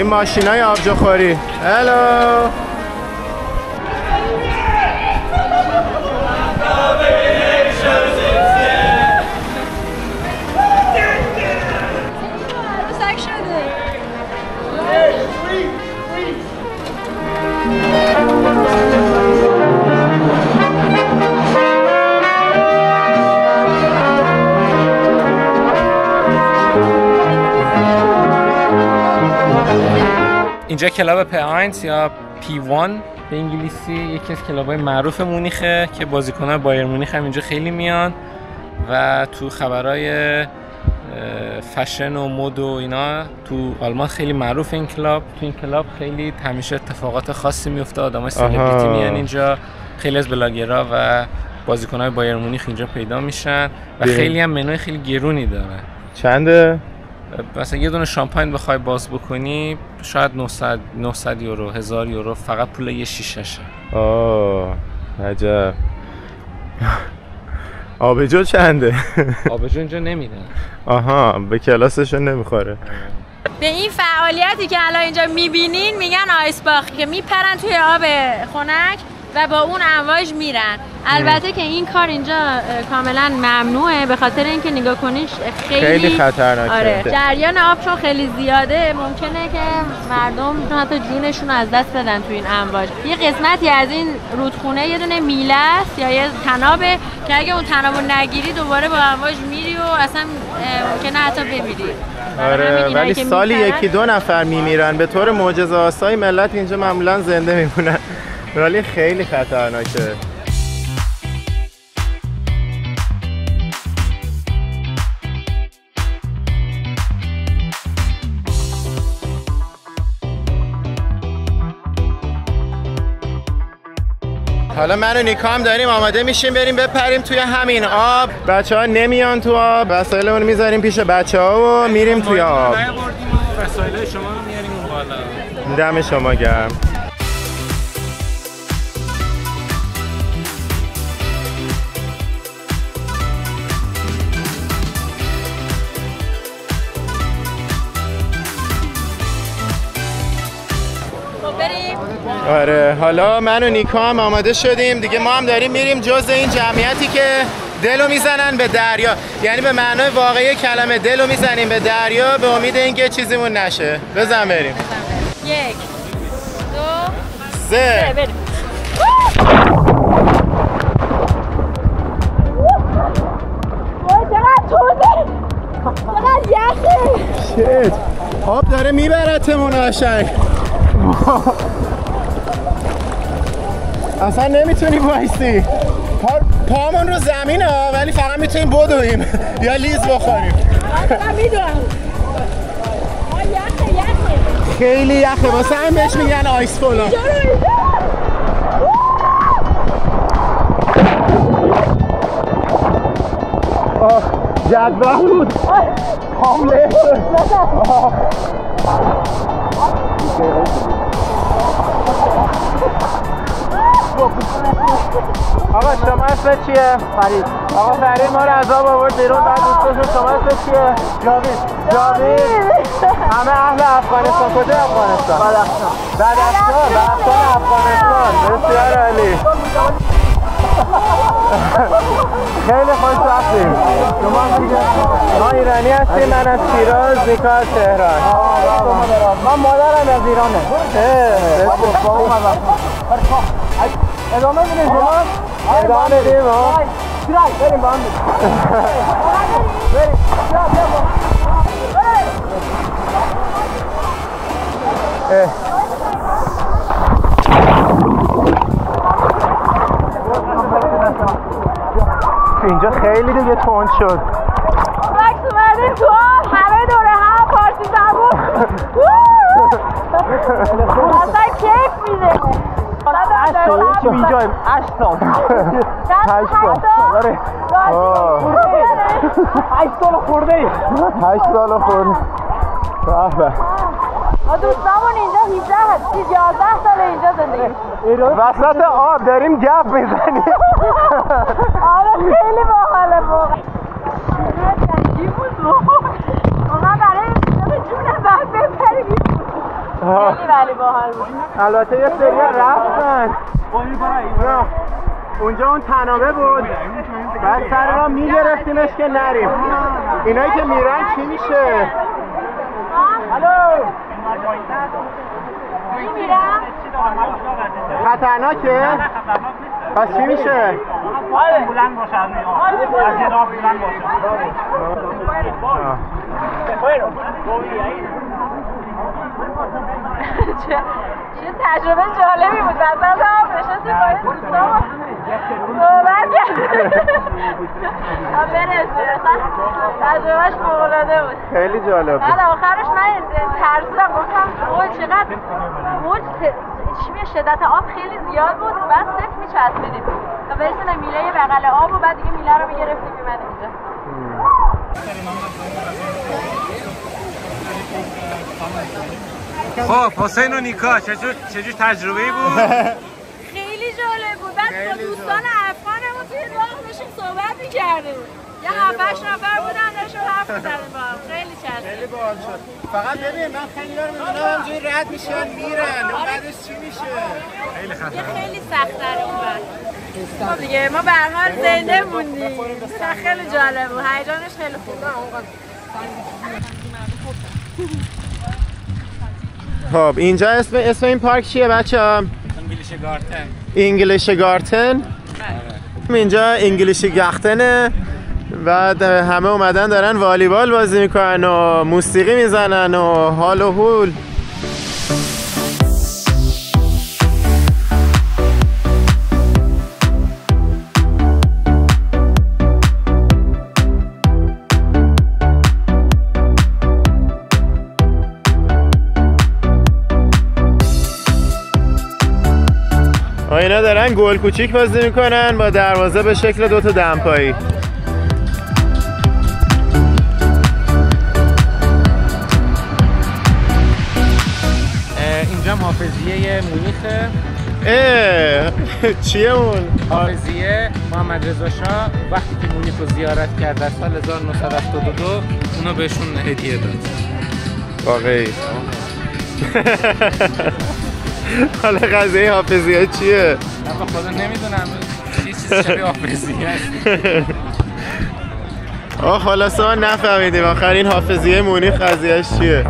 این ماشینای آبجوخوری. هلو. اینجا کلاب P1 یا P1 به انگلیسی، یکی از کلاب‌های معروف مونیخه که بازیکن‌های بایر مونیخ هم اینجا خیلی میان و تو خبرهای فشن و مد و اینا تو آلمان خیلی معروف این کلاب. تو این کلاب خیلی همیشه اتفاقات خاصی میفته، آدمای سلبریتی میان اینجا، خیلی از بلاگرها و بازیکن‌های بایر مونیخ اینجا پیدا میشن و خیلی هم منوی خیلی گرونی داره. چنده؟ مثلا یه دونه شامپاین بخوای باز بکنی شاید 900 یورو 1000 یورو فقط پول یه شیشه‌شه. عجب. آبجو چنده؟ آبجو اینجا نمیدن. آها، به کلاسشون نمیخوره. به این فعالیتی که الان اینجا میبینین میگن آیس باخ، که میپرن توی آب خنک و با اون امواج میرن. البته که این کار اینجا کاملا ممنوعه به خاطر اینکه نگاه کنین خیلی خطرناکه. آره، جریان آب چون خیلی زیاده ممکنه که مردم حتی جونشون از دست بدن تو این امواج. یه قسمتی از این رودخونه یه دونه میله است یا یه طنابه که اگه اون طنابو نگیری دوباره با امواج میری و اصلا ممکنه حتی بمیری. آره، ولی سالی 1-2 نفر میمیرن. به طور معجزه‌آسای ملت اینجا معمولا زنده میمونن، ولی خیلی خطرناکه. حالا من و نیکا هم داریم آماده میشیم بریم بپریم توی همین آب. بچه‌ها نمیان تو آب، وسایلمون میذاریم پیش بچه‌ها و میریم توی آب. وسایل شما رو میاریم اون بالا. دم شما گرم. آره، حالا من و نیکا هم آماده شدیم دیگه. ما هم داریم میریم جز این جمعیتی که دلو میزنن به دریا، یعنی به معنای واقعی کلمه دلو میزنیم به دریا به امید اینکه چیزیمون نشه. بزن بریم. 1 2 3 بریم. چقدر توده، چقدر یخه. شیت، آب داره میبرتمون قشنگ. اصلا نمیتونیم وایسی، پامون رو زمین ها، ولی فقط میتونیم بدویم یا لیز بخوریم. من میدونم یخه خیلی یخه، واسه هم بهش میگن آیس فلان. جدول بود حامله. آقا شما اسم چیه؟ فرید. آقا فرید ما رو عذاب آورد بیرون، بعد دوستاشون شما اسم چیه؟ جاوید. همه اهل افغانستان. کجا افغانستان؟ بدخشان افغانستان. بسیار عالی. خیلی خوش رفتیم. ما ایرانی هستیم، من از شیراز، نیکا از تهران. من مادرم از ایرانه. ادامه میدیم شما؟ ادامه میدیم ها؟ بریم با هم بریم. اینجا خیلی دیگه تند شد. وقت اومدیم تو آب، همه دوره هم پارتی زبون. اصلا کیف میده. چی اینجاییم؟ 8 سال. 8 سال خورده ای. 8 سال خورده. ما دوستامون اینجا 11 سال اینجا زندگی. وسط آب داریم گپ میزنیم. آره خیلی باحاله واقعا. جنگی بود رو. اونا برای جون بعد بپریم. ولی باحال بود. البته یه سری رفتن اونجا اون تنابه بود بعد سر را میگرفتیمش که نریم. اینایی که میرن چی میشه؟ الو میرم خطرناکه؟ پس چی میشه؟ بلند باشه از یه راه بلند باشه. چه تجربه جالبی بود. مثلا هم نشستیم با این دوستان صحبت کردیم برسیم. تجربهش فوق‌العاده بود. خیلی جالب بود. بعد آخرش من ترسیدم گفتم اوه چقدر موج شدت آب خیلی زیاد بود. بعد صفر میچسبیدیم تا برسیم میله بغل آب و بعد دیگه میله رو میگرفتیم میمدیم اینجا. خب حسین و نیکا چجور تجربه‌ای بود؟ خیلی جالب بود. بعد با دوستان افغانمون توی راه داشتیم صحبت می‌کردیم. یه 7-8 نفر بودن داشتیم حرف می‌زدیم با هم. خیلی چسبید. خیلی باحال شد. فقط ببین من خیلی دارم می‌بینم همینجوری رد میشن میرن. اون بعدش چی میشه؟ خیلی خطرناکه. خیلی سخت‌تره اون بعد. خب دیگه ما به هر حال زنده موندیم. خیلی جالب بود. هیجانش خیلی خوب بود. خب اینجا اسم این پارک چیه بچه‌ها؟ انگلیش گارتن. اینجا انگلیش گاختنه. بعد همه اومدن دارن والیبال بازی میکنن و موسیقی میزنن و حال و هول. اینا دارن گل کوچیک بازی میکنن با دروازه به شکل 2 تا دمپایی. اینجا حافظیه مونیخه. چیه اون؟ حافظیه محمد رضا شاه وقتی که مونیخ رو زیارت کرد در سال 1972 اونو بهشون هدیه داد. واقعی. حالا قضیه حافظیه چیه؟ من خدا نمیدونم چیه چیز شبیه حافظیه است. خلاصه ما نفهمیدیم آخر این حافظیه مونیخ قضیهش چیه؟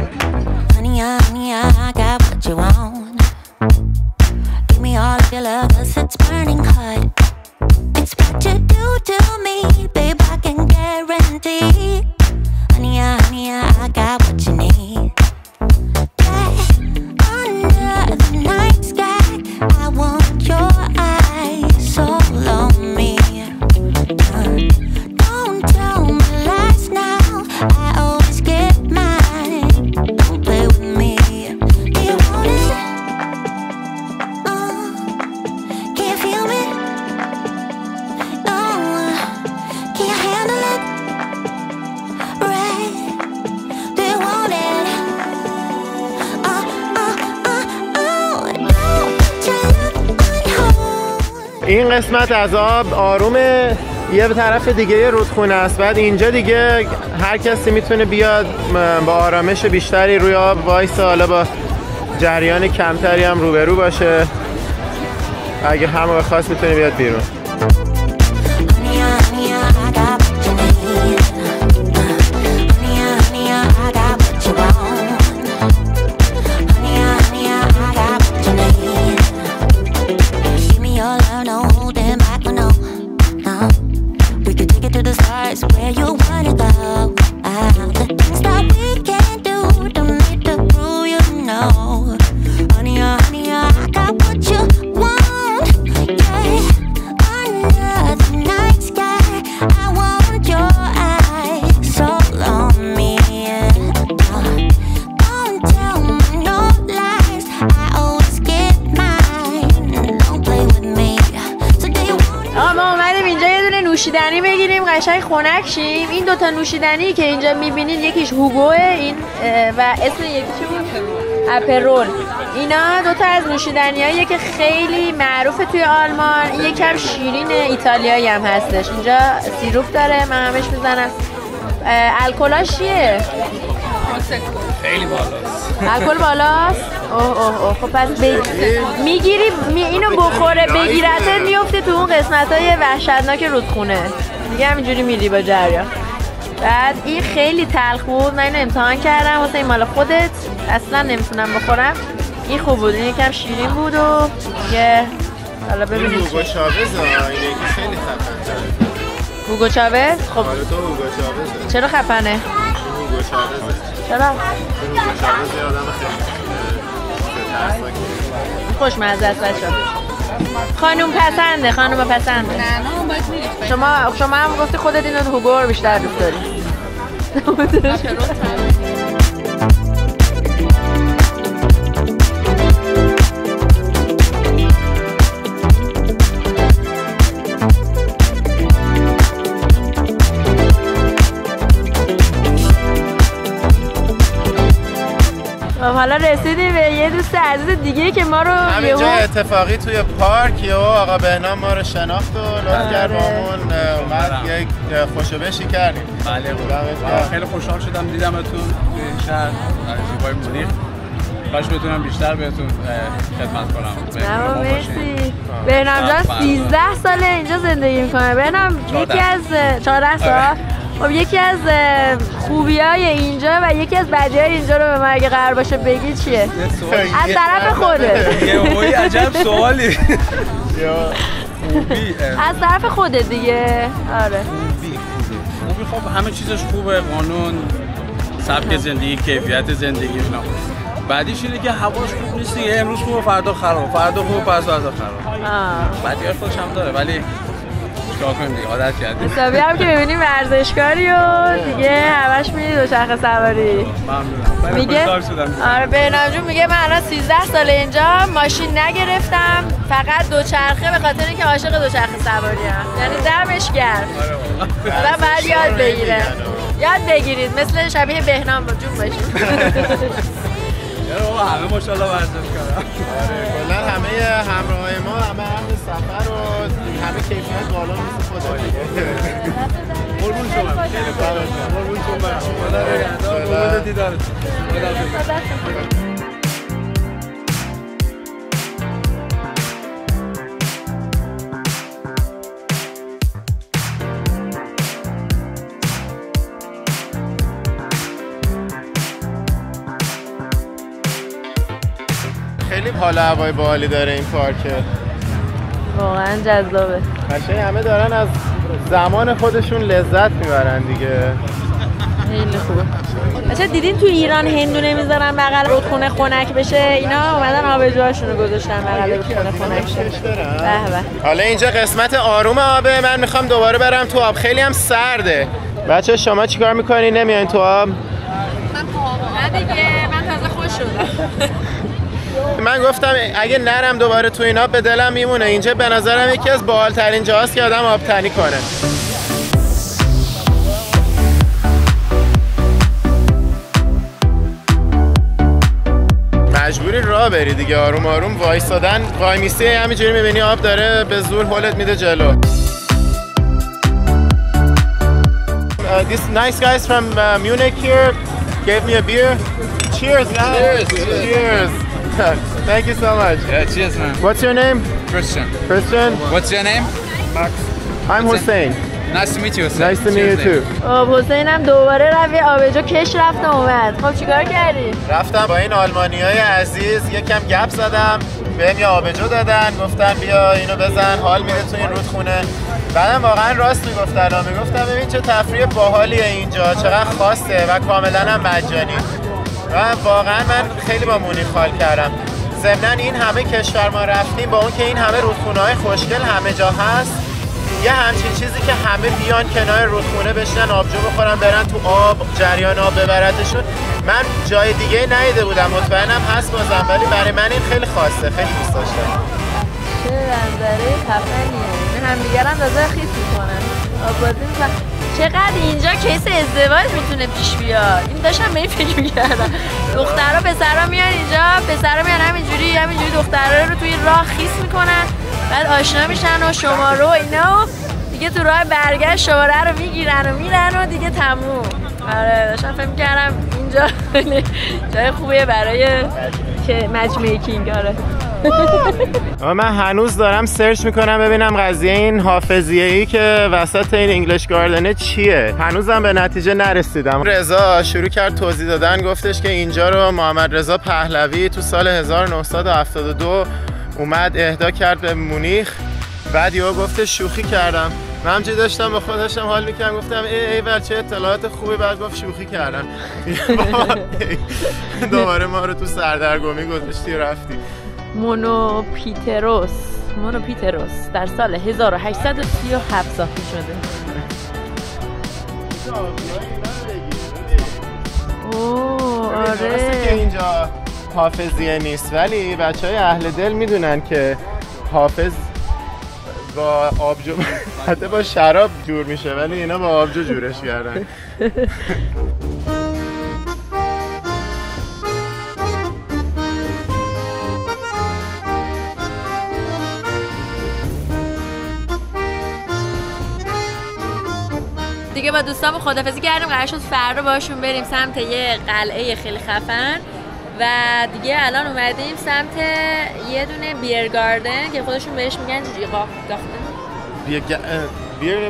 این قسمت از آب آرومه، یه طرف دیگه رودخونه است. بعد اینجا دیگه هر کسی میتونه بیاد با آرامش بیشتری روی آب وایسه، حالا با جریان کمتری هم روبرو باشه. اگه هم خواست میتونه بیاد بیرون. نوشیدنی بگیریم قشنگ خنک شیم. این 2 تا نوشیدنی که اینجا میبینید یکیش هوگوه این و اسم یکی چی بود؟ اپرول. اینا 2 تا از نوشیدنیاییه که خیلی معروفه توی آلمان. این یکم شیرین ایتالیایی هم هستش. اینجا سیروپ داره، من همش میزنم. الکلاش چیه؟ خیلی بالاست. الکل بالاست؟ اوه خب پس میگیری اینو بخوره بگیرتت میفته تو اون قسمت‌های وحشتناک رودخونه دیگه همینجوری میری با جریان. بعد این خیلی تلخ بود، من اینو امتحان کردم واسه این مال خودت، اصلا نمیتونم بخورم. این خوب بود، این یکم شیرین بود و دیگه حالا ببینیم. هوگو چاوز اینه که خیلی خفن‌تره. هوگو چاوز؟ خب آره تو هوگو چاوزه. چرا خفنه؟ هوگو چاوزه. چرا؟ هوگو چاوز یه آدم خیلی خوشمزه است بچه‌ها. خانم پسنده. نه باید میگه. شما هم گفتی خودت اینو هوگو رو بیشتر دوست داری. حالا رسیدیم به یه دوست عزیز دیگه که ما رو همینجا اتفاقی توی پارک یهو آقا بهنام ما رو شناخت و لطف کرد بامون اومد یک خوشبشی کردیم. بله خیلی خوشحال شدم دیدمتون توی شهر زیبای مونیخ. کاش بتونم بیشتر بهتون خدمت کنم. مرسی. بهنام جان 13 ساله اینجا زندگی میکنه. بهنام یکی از 14 سال خب یکی از خوبیای اینجا و یکی از بدیای اینجا رو به من اگه قرار باشه بگی چیه؟ از طرف خودت. یه عجب سوالی. از طرف خودت دیگه. آره. خوبی خب همه چیزش خوبه، قانون، سبک زندگی، کیفیت زندگی اینا. بعدیش اینه که هواش خوب نیست دیگه، امروز خوبه فردا خراب، فردا خوبه پس فردا خراب. بعدیاش خودش هم داره ولی چیکار کنیم دیگه عادت کردیم. حسابی هم که می‌بینی ورزشکاری و دیگه همش میری دوچرخه سواری. ممنونم. میگه آره بهنام جون میگه من الان 13 ساله اینجا ماشین نگرفتم، فقط دوچرخه به خاطر اینکه عاشق دوچرخه سواری ام. یعنی دمش گرم. آره بعد یاد بگیره. یاد بگیرید مثل شبیه بهنام جون باشید. همه ماشاءالله ورزشکارن. آره کلا همه همراهای ما همه اهل سفر و همه کیفیت بالا مثل خودت دیگه. قربون شما. خیلی خوشحالم. قربون شما. خدا نگهدار. امید دیدارتون. خیلی حال هوای باحالی داره این پارک. واقعا جذابه. قشنگ همه دارن از زمان خودشون لذت میبرن دیگه. خیلی خوبه. بچه‌ها دیدین تو ایران هندو نمیذارن بغل رودخونه خنک بشه، اینا اومدن آبجوهاشون رو گذاشتن بغل رودخونه خنک شه. به به. حالا اینجا قسمت آروم آبه، من میخوام دوباره برم تو آب، خیلی هم سرده. بچه شما چیکار میکنین نمیاین تو آب؟ نه دیگه من تازه خوش شدم. من گفتم اگه نرم دوباره تو این آب به دلم میمونه. اینجا به نظرم یکی از باحال‌ترین جاهاست که آدم آب تنی کنه. مجبوری راه بری دیگه، آروم آروم وایسادن وای میستی همینجوری میبینی آب داره به زور هولت میده جلو. This nice guys from Munich here gave me a beer. Cheers, guys. Cheers. Thank you so much. Yeah, cheers, man. What's your name? Christian. Christian. What's your name? Max. I'm Hussein. Nice to meet you. Nice to meet you too. حسین هم دوباره روی آبجو کش رفت و اومد. خب چیکار کردی؟ رفتم با این آلمانیای عزیز یکم گپ زدم، بهم یه آبجو دادن، گفتن بیا اینو بزن حال میده تو این رودخونه. بعدم واقعا راست میگفتن، میگفتم ببین چه تفریح باحالیه اینجا، چقدر خاصه و کاملا هم مجانی. و واقعا من خیلی با مونیخ حال کردم. ضمن این همه کشور ما رفتیم با اون که این همه رودخونه‌های خوشگل همه جا هست، یه همچین چیزی که همه بیان کنار رودخونه بشینن آبجو بخورن برن تو آب جریان آب ببرتشون، من جای دیگه ندیده بودم، مطمئنم هست بازم، ولی برای من این خیلی خاصه، خیلی دوست داشتم. چه منظره خفنیه، این همدیگر هم دازه خیس میکنن آبادی میکنن. چقدر اینجا کیس ازدواج میتونه پیش بیاد، این داشتم به این فکر میکردم. دخترها پسرها میان اینجا، پسرها میان همینجوری دخترها رو توی راه خیس میکنن، بعد آشنا میشن و شماره و اینا و دیگه تو راه برگشت شماره رو میگیرن و میرن و دیگه تموم. آره داشتم فکر می‌کردم اینجا جای خوبیه برای که مچ میکینگ. آره من هنوز دارم سرچ میکنم ببینم قضیه این حافظیه‌ای که وسط این انگلیش گاردنه چیه. هنوزم به نتیجه نرسیدم. رضا شروع کرد توضیح دادن، گفتش که اینجا رو محمد رضا پهلوی تو سال 1972 اومد اهدا کرد به مونیخ. بعد یهو گفتش شوخی کردم. من همچنین داشتم به خودم حال میکردم، گفتم ای چه اطلاعات خوبی. بعد گفت شوخی کردم. دوباره ما رو تو سردرگمی گذاشتی رفتی. مونوپیتروس در سال 1837 ساخته شده. اوه آره که اینجا حافظیه نیست، ولی بچهای اهل دل میدونن که حافظ با آبجو حتی با شراب جور میشه، ولی اینا با آبجو جورش کردن. دیگه با دوستامون خدافظی کردیم، قرار شد فردا باشون بریم سمت یه قلعه خیلی خفن و دیگه الان اومدیم سمت یه دونه بیر گاردن که خودشون بهش میگن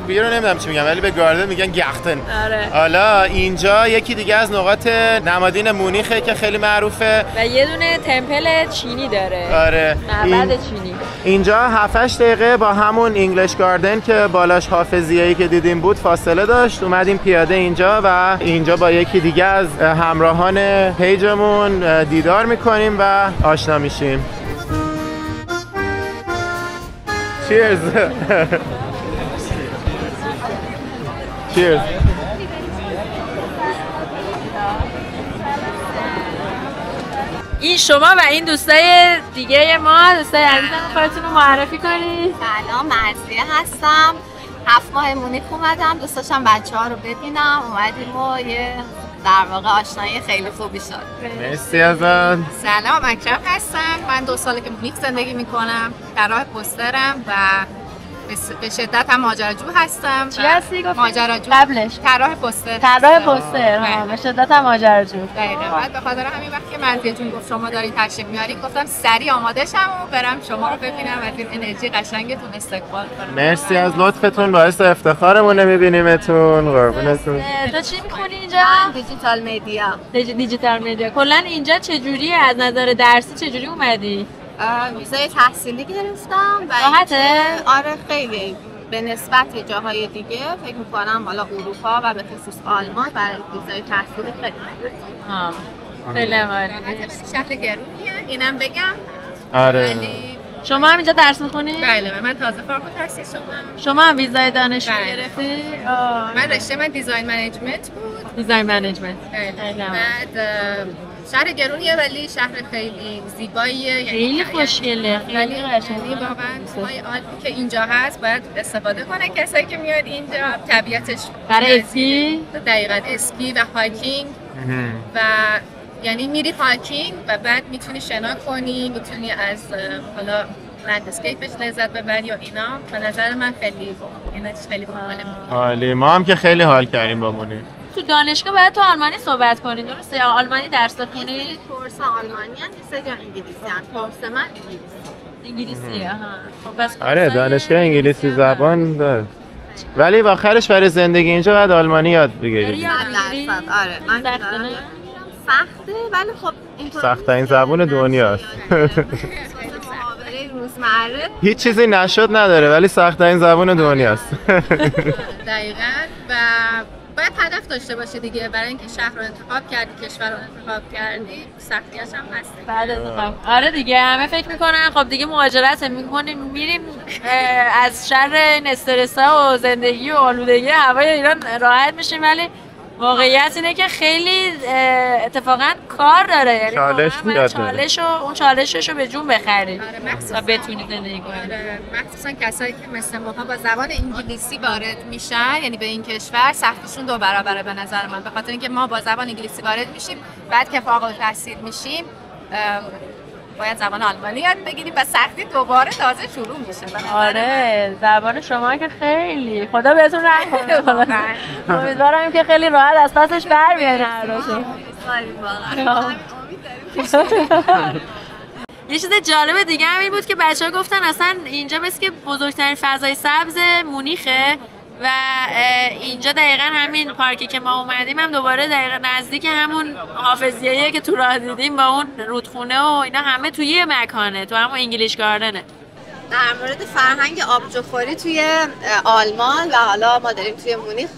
بیر رو نمیدونم چی میگن، ولی به گاردن میگن گختن. آره. حالا اینجا یکی دیگه از نقاط نمادین مونیخه که خیلی معروفه و یه دونه تمپل چینی داره. آره معبد چینی. اینجا 7-8 دقیقه با همون انگلیش گاردن که بالاش حافظیه‌ای که دیدیم بود فاصله داشت. اومدیم پیاده اینجا و اینجا با یکی دیگه از همراهان پیجمون دیدار میکنیم و آشنا میشیم. چیرز. Cheers. این شما و این دوستای دیگه ما، دوستای عزیزم، خودتون رو معرفی کنید. سلام، مرضیه هستم. 7 ماه مونیخ اومدم، دوست داشتم بچه‌ها رو ببینم. اومدیم و یه در واقع آشنایی خیلی خوبی شد. مرسی ازت. سلام، اکرم هستم. من 2 ساله که مونیخ زندگی میکنم. طراح پوسترم و به شدت هم ماجراجو هستم. چی هستی گفتی؟ ماجراجو. قبلش طراح پوستر. طراح پوستر. به شدت هم ماجراجو. دقیقاً. بعد به خاطر همین وقتی که مرضیه جون گفت شما دارین تشریف میارین، گفتم سریع آماده شم و برم شما رو ببینم و از این انرژی قشنگتون استقبال کنم. مرسی از لطفتون، باعث افتخارمونه میبینیمتون. قربونتون. تو چی می‌خونی اینجا؟ دیجیتال مدیا. دیجیتال مدیا. کلاً اینجا چجوریه؟ از نظر درسی چجوری اومدی؟ ویزای تحصیلی گرفتم و راحته؟ آره خیلی به نسبت جاهای دیگه فکر میکنم حالا اروپا و به خصوص آلمان برای ویزای تحصیلی خیلی خیلی عالی. شهر گرونیه، اینم بگم. آره. شما هم اینجا درس میخونی؟ بله، من تازه فارغ التحصیل شدم. شما هم ویزای دانشجو گرفتی؟ من رشته من دیزاین منیجمنت بود. دیزاین منیجمنت. بعد شهر گرونیه ولی شهر خیلی زیباییه، خیلی خوشگله، خیلی قشنگه. واقعا های آلپی که اینجا هست باید استفاده کنه کسایی که میاد اینجا. طبیعتش برای اسکی؟ دقیقاً اسکی و هایکینگ و یعنی میری هایکینگ و بعد میتونی شنا کنی، میتونی از حالا لندسکیپش لذت ببری یا اینا. به نظر من خیلی عالی. ما هم که خیلی حال کردیم با مونیخ. تو دانشگاه باید تو آلمانی صحبت کنی، درسته؟ یا آلمانی درس بخونی؟ کورس آلمانی هست یا انگلیسی هست؟ کورس من انگلیسیه. آره دانشگاه انگلیسی زبان داره، ولی آخرش برای زندگی اینجا باید آلمانی یاد بگیری. 100%. آره من سخته ولی خب اینطور سخت‌ترین زبان دنیاست. روزمره هیچ چیزی نشد نداره ولی سخت‌ترین زبان دنیاست. دقیقاً. و باید هدف داشته باشه دیگه، برای اینکه شهر رو انتخاب کردی، کشور رو انتخاب کردی، سختیاش هم هست. بعد انتخاب. آره دیگه همه فکر میکنن خب دیگه مهاجرت میکنیم میریم از شر این استرس‌ها و زندگی و آلودگی هوای ایران راحت میشیم، ولی واقعیت اینه که خیلی اتفاقا کار داره، یعنی چالشش رو به جون بخری و بتونی زندگی کنی. مخصوصا کسایی که مثل ما با زبان انگلیسی وارد میشن، یعنی به این کشور سختیشون 2 برابره به نظر من، به خاطر اینکه ما با زبان انگلیسی وارد میشیم، بعد که فارغ التحصیل میشیم باید زبان آلمانی یاد بگیریم و سختی دوباره تازه شروع میشه. آره زبان شما که خیلی خدا بهتون رحم کنه. امیدوارم که خیلی راحت از پسش بر بیاین هر روز. یه چیز جالب دیگه هم این بود که بچه‌ها گفتن اصلا اینجا مثل که بزرگترین فضای سبز مونیخه و اینجا دقیقا همین پارکی که ما اومدیم هم دوباره دقیقا نزدیک همون حافظیه‌ایه که تو راه دیدیم با اون رودخونه و اینا همه توی یه مکانه، تو همون انگلیش گاردنه. در مورد فرهنگ آبجوخوری توی آلمان و حالا ما داریم توی مونیخ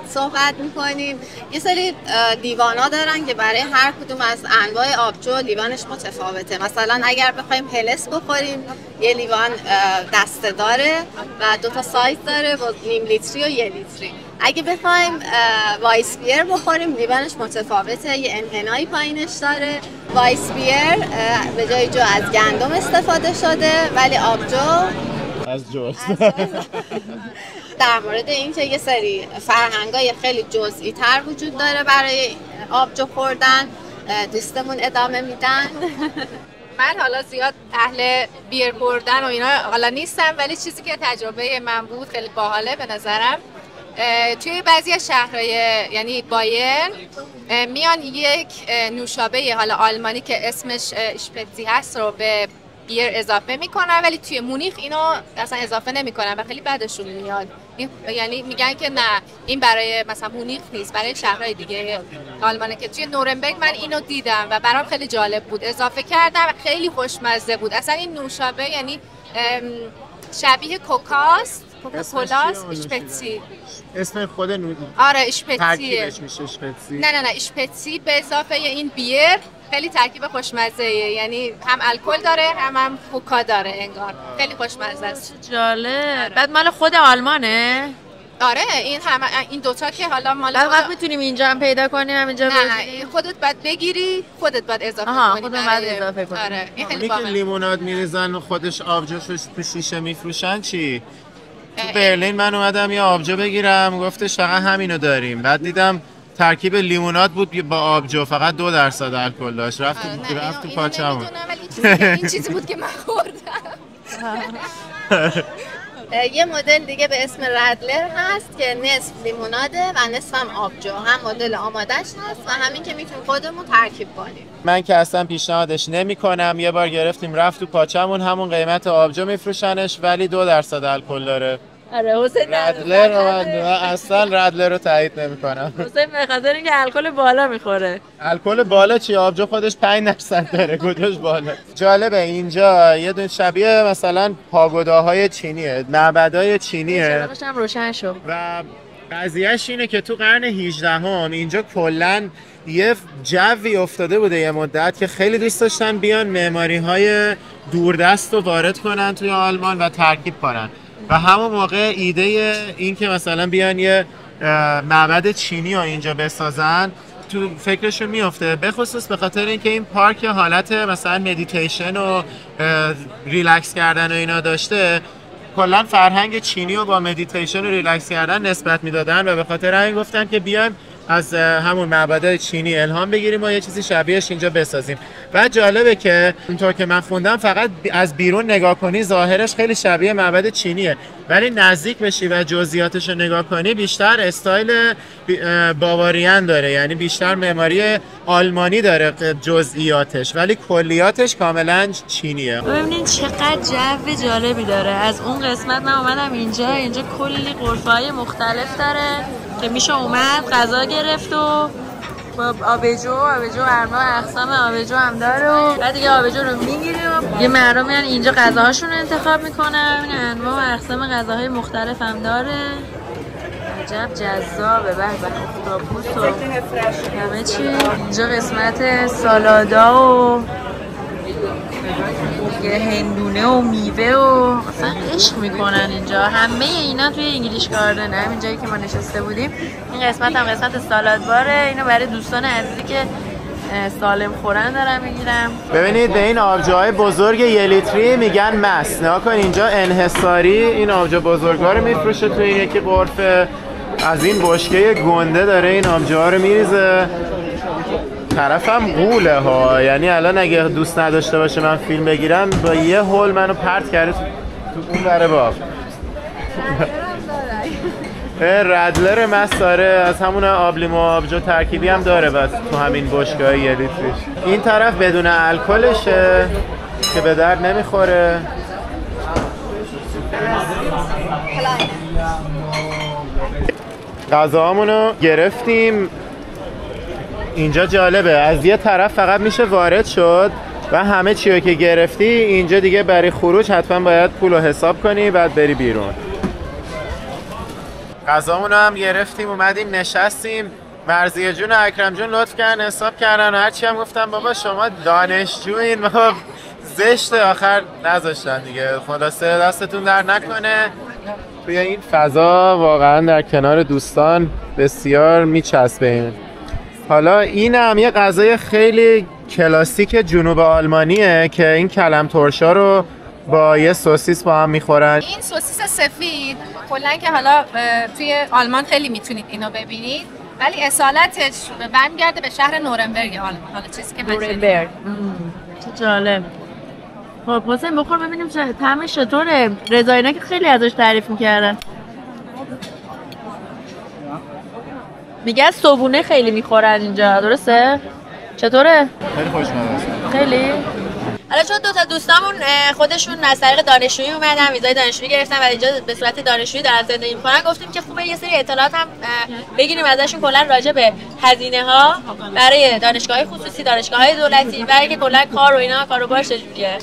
صحبت میکنیم. یه سری لیوانا دارن که برای هر کدوم از انواع آبجو لیوانش متفاوته. مثلا اگر بخوایم هلس بخوریم یه لیوان دسته داره و 2 تا سایز داره با نیم لیتری و 1 لیتری. اگه بخوایم وایس بیر بخوریم لیوانش متفاوته، یه انحنایی پایینش داره. وایس بیر به جای جو از گندم استفاده شده ولی آبجو از جوست. در مورد اینکه یه سری فرهنگای خیلی جزئی تر وجود داره برای آبجو خوردن دوستمون ادامه میدن. من حالا زیاد اهل بیر خوردن و اینا حالا نیستم ولی چیزی که تجربه من بود خیلی باحاله به نظرم. توی بعضی از شهرهای یعنی بایرن میان یک نوشابه حالا آلمانی که اسمش اشپتزی هست رو به بیر اضافه میکنن ولی توی مونیخ اینو اصلا اضافه نمیکنن و خیلی بدشون میاد. یعنی میگن که نه این برای مثلا مونیخ نیست، برای شهرهای دیگه آلمانه. که توی نورنبرگ من اینو دیدم و برام خیلی جالب بود، اضافه کردم و خیلی خوشمزه بود. اصلا این نوشابه یعنی شبیه کوکاست، کوکاکولاست، اشپتزی. اسم خود آره اشپتزیه. ترکیبش میشه اشپتزی. نه اشپتزی به اضافه این بیر خیلی ترکیب خوشمزه‌ایه، یعنی هم الکل داره هم کوکا داره انگار. خیلی خوشمزه است. جالب. بعد مال خود آلمانه؟ آره این دوتا که حالا مال بعد میتونیم اینجا هم پیدا کنیم همینجا. نه خودت باید بگیری، خودت باید اضافه کنی. خودت باید اضافه کنی. آره این خیلی باحاله. لیموناد میریزن خودش آبجوش تو شیشه میفروشن چی؟ تو برلین من اومدم یه آبجو بگیرم گفتش فقط همینو داریم. بعد دیدم ترکیب لیموناد بود با آبجو، فقط 2% الکل داشت. رفت تو پاچمون. این چیزی بود که من خوردم. یه مدل دیگه به اسم ردلر هست که نصف لیموناده و نصف هم آبجو. هم مدل آمادهش هست و همین که میتونیم خودمون ترکیب کنیم. من که اصلا پیشنهادش نمی‌کنم. یه بار گرفتیم رفت تو پاچمون، همون قیمت آبجو میفروشنش ولی 2% الکل داره. آره حسین ردلر رو اصلا ردلر رو تایید نمی‌کنم. حسین به خاطر اینکه الکل بالا میخوره. الکل بالا چی؟ آبجو خودش 5% داره، کجاش بالا. جالبه اینجا یه دونه شبیه مثلا پاگوداهای چینیه، معبدای چینیه. چراغش هم روشن شد. و قضیهش اینه که تو قرن 18 اینجا کلاً یه جوی افتاده بوده یه مدت که خیلی دوست داشتن بیان معماری‌های دوردست رو وارد کنن توی آلمان و ترکیب کنن. و همون موقع ایده این که مثلا بیان یه معبد چینی رو اینجا بسازن تو فکرشون میفته، به خصوص به خاطر اینکه این پارک حالت مثلا مدیتیشن و ریلکس کردن و اینا داشته. کلا فرهنگ چینی رو با مدیتیشن و ریلکس کردن نسبت میدادن و به خاطر همین گفتن که بیان از همون معبدای چینی الهام بگیریم و یه چیزی شبیهش اینجا بسازیم. و جالبه که اونطور که من خوندم فقط از بیرون نگاه کنی ظاهرش خیلی شبیه معبد چینیه ولی نزدیک بشی و جزئیاتش رو نگاه کنی بیشتر استایل باواریان داره، یعنی بیشتر معماری آلمانی داره جزئیاتش ولی کلیاتش کاملا چینیه. ببینید چقدر جو جالبی داره. از اون قسمت من اومدم اینجا کلی غرفه‌های مختلف داره که میشه اومد غذا گرفت و با آبجو انواع اقسام آبجو هم داره و بعد دیگه آبجو رو میگیریم. یه مردم میان اینجا غذاهاشون رو انتخاب میکنن، انواع اقسام غذاهای مختلف هم داره. عجب جذابه. به اختاپوس و همه چی. اینجا قسمت سالادا و هندونه و میوه و اصلا عشق میکنن اینجا. همه اینا توی انگلیش گاردن، همین جایی که ما نشسته بودیم. این قسمت هم قسمت سالاد باره. اینو برای دوستان عزیزی که سالم خورن دارم میگیرم. ببینید به این آبجوهای بزرگ 1 لیتری میگن مست. نگاه کن اینجا انحصاری این آبجو بزرگا رو میفروشه توی یکی غرفه. از این بشکه گنده داره این آبجوها رو میریزه. طرفم قوله ها، یعنی الان اگه دوست نداشته باشه من فیلم بگیرم با یه هول منو پرت کرده تو اون بره باب. ردلر مساره از همون آبلیمو آبجو ترکیبی هم داره بس تو همین بشکاه یه لیتریش. این طرف بدون الکلشه که به درد نمیخوره. غذاهامونو گرفتیم. اینجا جالبه، از یه طرف فقط میشه وارد شد و همه چیو که گرفتی اینجا دیگه برای خروج حتما باید پولو حساب کنی بعد بری بیرون. غذامونو هم گرفتیم اومدیم نشستیم. مرضیه جون و اکرم جون لطف کردن حساب کردن. هرچی هم گفتم بابا شما دانشجوین، بابا زشته آخر نذاشتن دیگه. خلاصه دستتون در نکنه. توی این فضا واقعا در کنار دوستان بسیار میچسبه. حالا این هم یه غذای خیلی کلاسیک جنوب آلمانیه که این کلم ترشا رو با یه سوسیس با هم میخورن. این سوسیس سفید کلا که حالا توی آلمان خیلی میتونید اینو ببینید، ولی اصالتش برمیگرده به شهر نورنبرگ آلمان. حالا چیزی که نورنبرگ چه جالب. خب حسین بخور ببینیم طعمش چطوره. رضا اینا که خیلی ازش تعریف میکردن. میگه از صبونه خیلی میخورن اینجا، درسته؟ چطوره؟ خیلی خوشمزه است. خیلی؟ حالا چون دو تا دوستامون خودشون از طریق دانشجویی اومدن، ویزای دانشجویی گرفتن و اینجا به صورت دانشجویی دارن زندگی میکنن، گفتیم که خوبه یه سری اطلاعات هم بگیریم ازشون کلا راجع به هزینه‌ها برای دانشگاه‌های خصوصی، دانشگاه‌های دولتی و اینکه کلا کار و اینا کاروبارش چجوریه.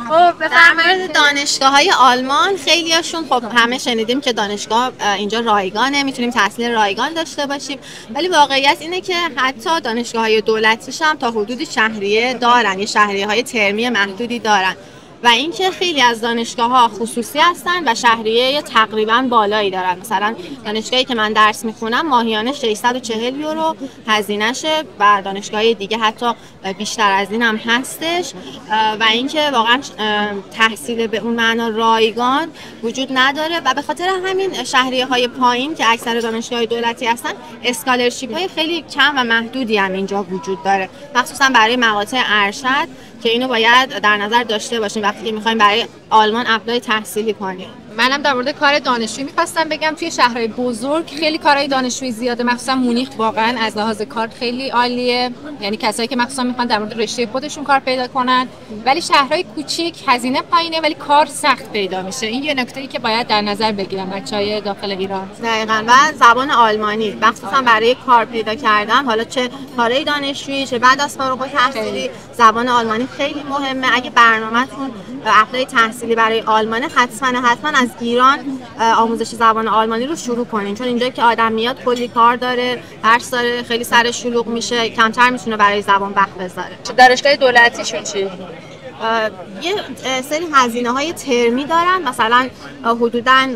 خب در مورد دانشگاه‌های آلمان خیلیاشون خب همه شنیدیم که دانشگاه اینجا رایگانه، میتونیم تحصیل رایگان داشته باشیم، ولی واقعیت اینه که حتی دانشگاه‌های دولتیش هم تا حدودی شهریه دارن، یه شهریه‌های ترمی محدودی دارن و اینکه خیلی از دانشگاه‌ها خصوصی هستن و شهریه تقریبا بالایی دارن. مثلا دانشگاهی که من درس میخونم ماهیانه 640 یورو هزینه‌شه و دانشگاه دیگه حتی بیشتر از این هم هستش و اینکه واقعا تحصیل به اون معنا رایگان وجود نداره و به خاطر همین شهریه‌های پایین که اکثر دانشگاه‌های دولتی هستن اسکالرشیپ‌های خیلی کم و محدودی هم اینجا وجود داره، مخصوصا برای مقاطع ارشد که اینو باید در نظر داشته باشیم وقتی که می‌خوایم برای آلمان اپلای تحصیلی کنیم. منم در مورد کار دانشجویی می‌خواستم بگم توی شهرهای بزرگ خیلی کارهای دانشجویی زیاده، مخصوصا مونیخ واقعا از لحاظ کار خیلی عالیه، یعنی کسایی که مخصوصا میخوان در مورد رشته خودشون کار پیدا کنن، ولی شهرهای کوچیک هزینه پایینه ولی کار سخت پیدا میشه. این یه نکته‌ای که باید در نظر بگیرن بچهای داخل ایران. دقیقاً. و زبان آلمانی مخصوصا برای کار پیدا کردن، حالا چه کارهای دانشجویی چه بعد از فارغ التحصیلی، زبان آلمانی خیلی مهمه. اگه برنامه‌تون اپلای تحصیلی برای آلمانه حتما از ایران آموزش زبان آلمانی رو شروع کنین، چون اینجا که آدم میاد کلی کار داره، درس داره، خیلی سر شلوغ میشه، کمتر میتونه برای زبان وقت بذاره. دانشگاه دولتیشون چی؟ یه سری هزینه‌های ترمی دارن، مثلا حدوداً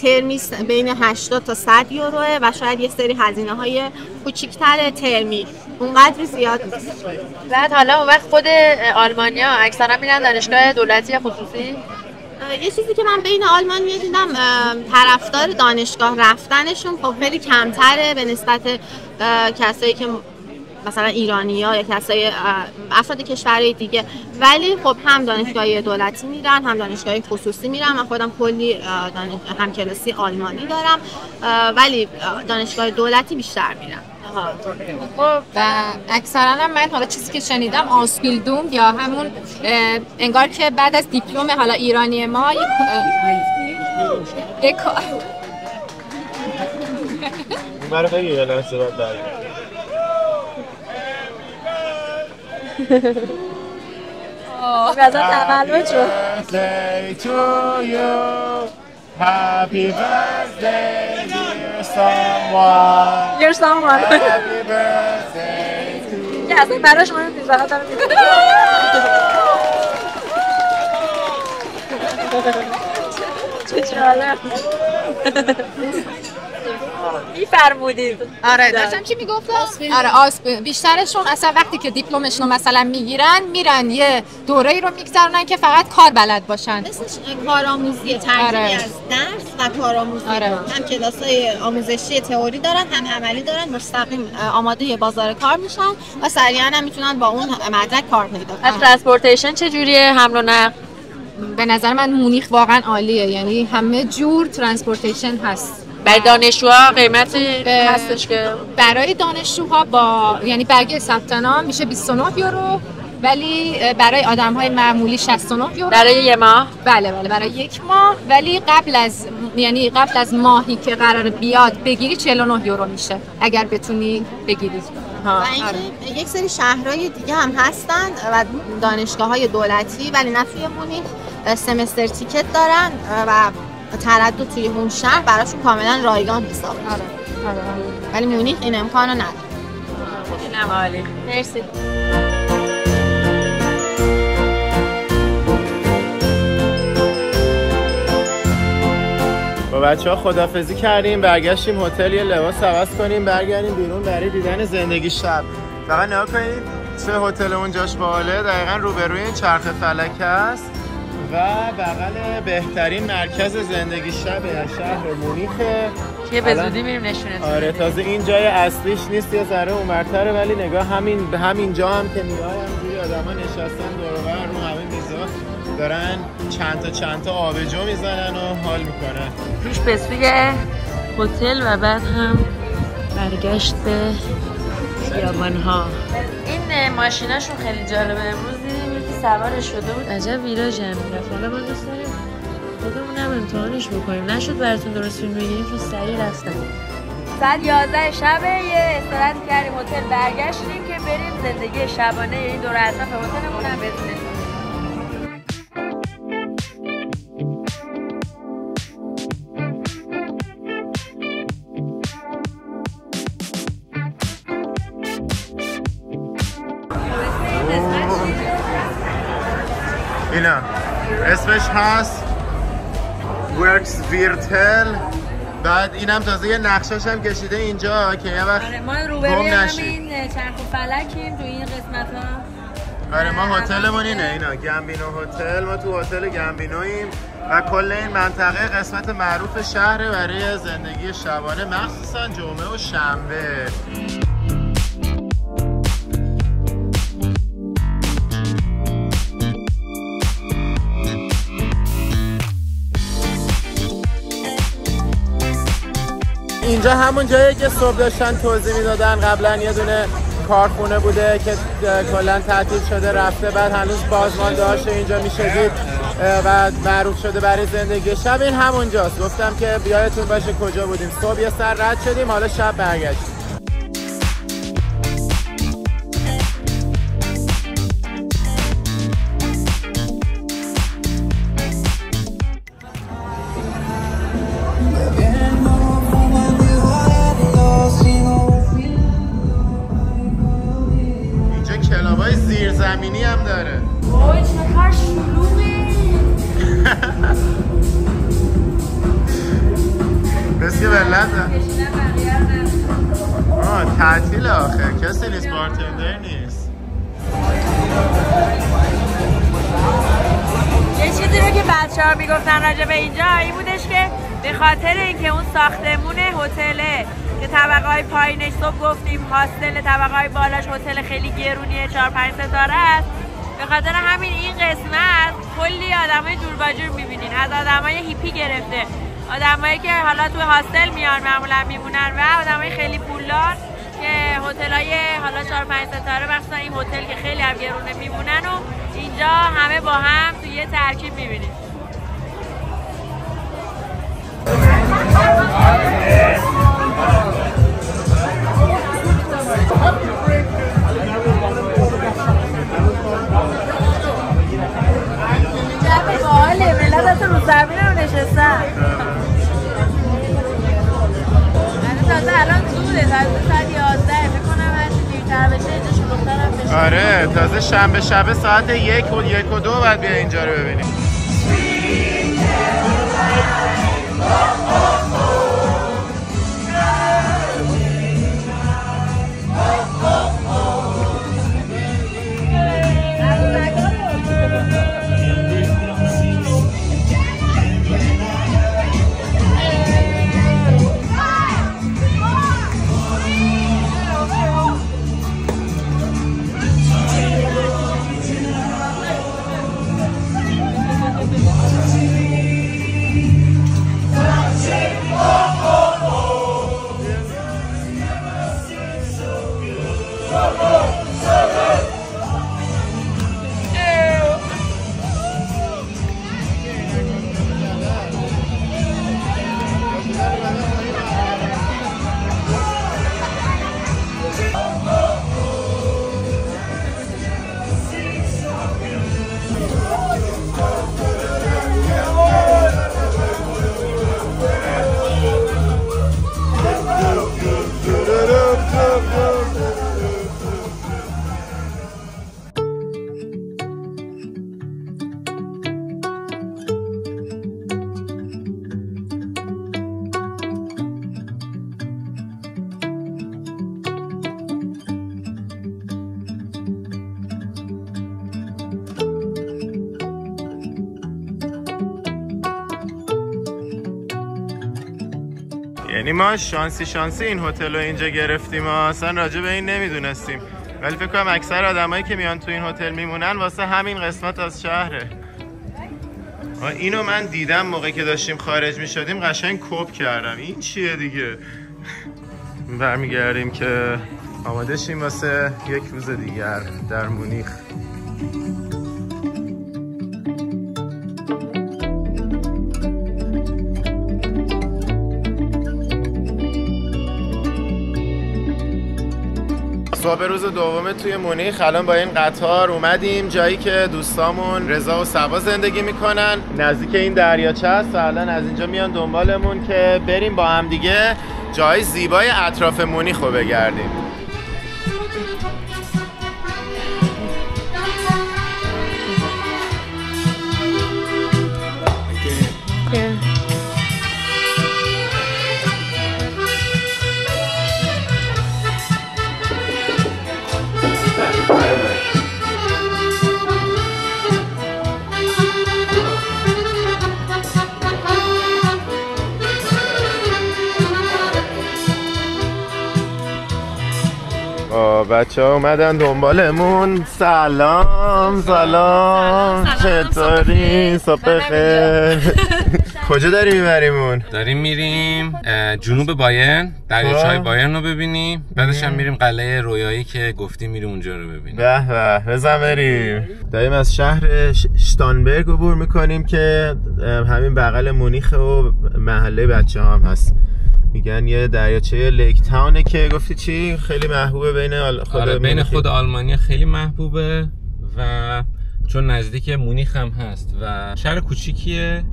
ترمی بین 80 تا 100 یوروه و شاید یه سری هزینه‌های کوچیک‌تر ترمی اونقدر زیاد نیست. بعد حالا اون وقت خود آلمانیا اکثرا میرن دانشگاه دولتی یا خصوصی؟ یه چیزی که من بین آلمانیا دیدم طرفدار دانشگاه رفتنشون خب خیلی کمتره به نسبت کسایی که مثلا ایرانی‌ها یا کسای افراد کشورهای دیگه، ولی خب هم دانشگاه دولتی میرن هم دانشگاه خصوصی میرن. من خودم کلی همکلاسی آلمانی دارم ولی دانشگاه دولتی بیشتر میرن. و اکثرا من حالا چیزی که شنیدم آسپیلدوم یا همون انگار که بعد از دیپلم حالا ایرانی ما یک برای بگی یه لحظه بعد برگرد. ازت تولد شد. Happy birthday dear someone. Dear someone. Happy birthday to you. اصلا براش مهم نیست، فقط دارم میگم. چه جالب. میفرمودید. آره داشتم چی میگفتم؟ آره آسپ بیشترشون اصلا وقتی که دیپلمشون رو مثلا میرن یه دوره‌ای رو میگذرونن که فقط کار بلد باشن. مثل کارآموزی ترکیبی از درس و کارآموزی. هم کلاسای آموزشی تئوری دارن هم عملی دارن، مستقیم آماده بازار کار میشن و سریعا هم میتونن با اون مدرک کار پیدا کنن. از ترانسپورتیشن چه جوریه حمل و نقل؟ به نظر من مونیخ واقعا عالیه، یعنی همه جور ترانسپورتیشن هست. برای دانشجوها قیمتی هستش که برای دانشجوها با یعنی برگه ثبت نام میشه 29 یورو، ولی برای آدم‌های معمولی 69 یورو برای یه ماه. بله برای یک ماه، ولی قبل از ماهی که قرار بیاد بگیری 49 یورو میشه اگر بتونی بگیری. و اینکه یک سری شهرهای دیگه هم هستن و دانشگاه‌های دولتی ولی نه توی مونیخ سمستر تیکت دارن و تردد توی اون شهر براشون کاملا رایگان حساب میشه. ولی مونیخ این امکانو نداره. اینم عالی. مرسی. با بچه‌ها خدافظی کردیم، برگشتیم هتل یه لباس عوض کنیم برگردیم بیرون برای دیدن زندگی شب. فقط نگاه کنید چه هتل اونجاش باحاله، دقیقاً روبروی این چرخ فلک است و بغل بهترین مرکز زندگی شب شهر مونیخه که به زودی میریم نشونتون. آره تازه این جای اصلیش نیست، یه ذره اونورتره، ولی نگاه همینجا هم که میای همینجوری آدما نشستن دور و بر رو همین میزا دارن چند تا آبجو میزنن و حال میکنن. پیش به سوی هتل و بعد هم برگشت به خیابان‌ها. این ماشیناشون خیلی جالبه. امروز دیدیم یکی سوار شده بود، عجب ویراژی هم میرفت. حالا ما دوست داریم خودمون هم امتحانش بکنیم. نشد براتون درست فیلم بگیریم چون سریع رفتم. ساعت 11 شب یه استراحت کردیم هتل، برگشتیم که بریم زندگی شبانه این دور اطراف هتلمون هم ببینیم. اینا اسمش هست ورکس ویرتل. بعد اینم تازه یه نقشش هم کشیده اینجا که یه وقت ما روبروی همین چرخ و فلکیم تو این قسمت ها. آره ما هتلمون اینه، اینا گمبینو هتل، ما تو هتل گمبینویم و کل این منطقه قسمت معروف شهر برای زندگی شبانه مخصوصا جمعه و شنبه. اینجا همون جایی که صبح داشتن توضیح میدادن قبلا یه دونه کارخونه بوده که کلا تعطیل شده رفته، بعد هنوز بازمانده هاش اینجا میشه دید و معروف شده برای زندگی شب. این همونجاست. گفتم که بیایتون باشه کجا بودیم. صبح یه سر رد شدیم، حالا شب برگشتیم. کلابای زیرزمینی هم داره. وای چقدر شلوغی. بس که بلند تعطیل آخر کسی نیست، بارتندر نیست. یه چیزی رو که بچه‌ها میگفتن راجع به اینجا این بودش که به خاطر اینکه اون ساختمون هتله که طبقه‌های پایینش صبح گفتیم هاستل، طبقه‌های بالاش هتل خیلی گرونیه 4-5 ستاره است، به خاطر همین این قسمت کلی آدمای جور با جور می‌بینین، از آدمای هیپی گرفته، آدمایی که حالا تو هاستل میان معمولا میمونن و آدمای خیلی پولدار که هتل‌های حالا 4-5 ستاره مثلا این هتل که خیلی هم گرونه میمونن و اینجا همه با هم تو یه ترکیب می‌بینید. جمعه باحاله، ملت اصلا رو زمین رو نشستن. تازه الان زوده، تازه ساعت 11 فکر کنم هرچی دیرتر بشه اینجا شلوغ‌تر هم بشه. آره تازه شنبه شب ساعت 1 و 2 باید بیا اینجا رو ببینیم. یعنی ما شانسی این هتل رو اینجا گرفتیم، اصلا راجع به این نمیدونستیم، ولی فکر کنم اکثر آدمایی که میان تو این هتل میمونن واسه همین قسمت از شهره. اینو من دیدم موقعی که داشتیم خارج میشدیم، قشنگ کپ کردم این چیه دیگه. برمیگردیم که آماده شیم واسه یک روز دیگر در مونیخ. صبح روز دومه توی مونیخ. الان با این قطار اومدیم جایی که دوستامون رضا و صبا زندگی میکنن، نزدیک این دریاچه است. الان از اینجا میان دنبالمون که بریم با هم دیگه جای زیبای اطراف مونیخ رو بگردیم. بچه ها اومدن دنبالمون. سلام چطوری؟ صبح خیر. کجا داری میبریمون؟ داریم میریم جنوب بایرن، دریاچه بایرن رو ببینیم، بعدش هم میریم قلعه رویایی که گفتیم میریم اونجا رو ببینیم. به به بزن بریم. داریم از شهر شتانبرگ عبور میکنیم که همین بغل مونیخ و محله بچه ها هم هست. میگن یه دریاچه لیک تاونه که گفتی چی؟ خیلی محبوبه بین خود آلمانیا، خیلی محبوبه و چون نزدیک مونیخ هم هست و شهر کوچیکیه،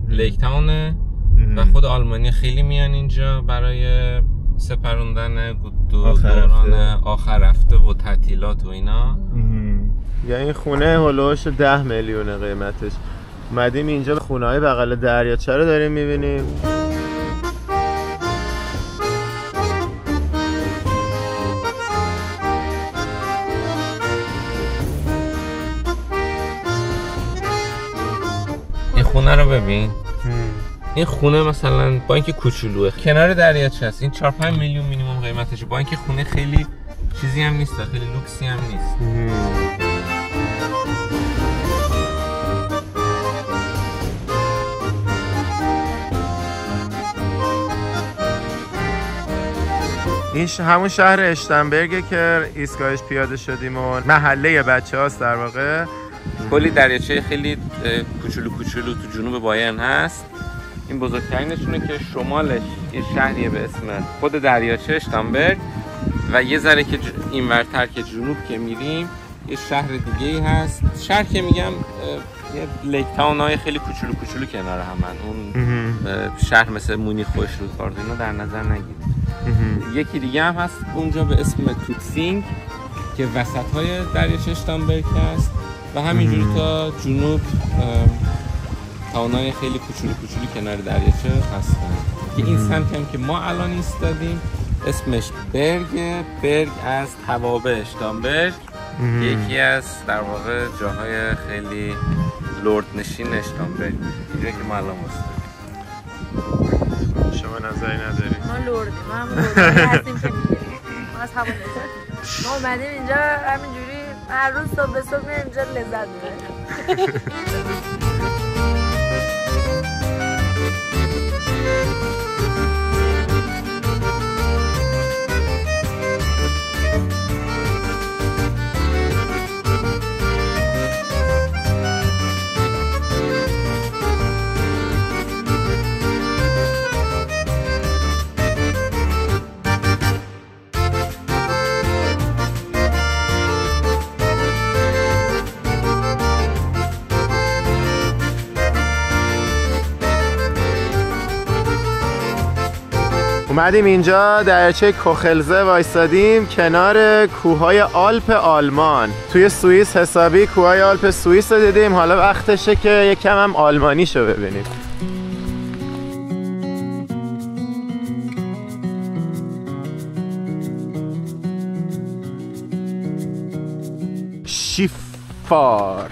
لیک تاونه و خود آلمانیا خیلی میان اینجا برای سپروندن دوران آخر هفته و تعطیلات و اینا. یعنی این خونه هلوش 10 میلیونه قیمتش. اومدیم اینجا خونه های بغل دریاچه رو داریم میبینیم. خونه رو ببین. این خونه مثلا با اینکه کوچولوه کنار دریاچه است، این 4-5 میلیون مینیمم قیمتشه، با اینکه خونه خیلی چیزی هم نیست، خیلی لوکسی هم نیست. این همون شهر اشتنبرگه که ایستگاهش پیاده شدیم و محله بچه هاست در واقع. کلی دریاچه خیلی کوچولو تو جنوب بایرن هست. این بزرگترینشونه که شمالش یه شهریه به اسم خود دریاچه اشتانبرگ و یه ذره که اینورتر که جنوب که میریم یه شهر دیگه ای هست. شهر که میگم یه لیک تاون های خیلی کوچولو کنار همن. اون شهر مثل مونیخ و اشتوتگارت اینا در نظر نگیرید. یکی دیگه هم هست اونجا به اسم توتسینگ که وسط های دریاچه اشتانبرگ هست و همینجوری تا جنوب تاونای خیلی کوچولو کنار دریاچه هستن که این سمت هم که ما الان ایستادیم اسمش برگ از توابع اشتانبرگ، یکی از در واقع جاهای خیلی لرد نشین اشتانبرگ، اینجایی که ما الان ایستادیم. شما نظری نداری؟ ما لردیم، ما همون لردی هستیم که میگیریم، ما از همون ما اومدیم اینجا همینجوری هر روز صبح به صبح میریم اینجا لذت میبریم. اومدیم اینجا دریاچه کوخلزه وایسادیم کنار کوههای آلپ آلمان. توی سوئیس حسابی کوههای آلپ سوئیس رو دیدیم، حالا وقتشه که یکم هم آلمانیشو ببینیم. شیفارت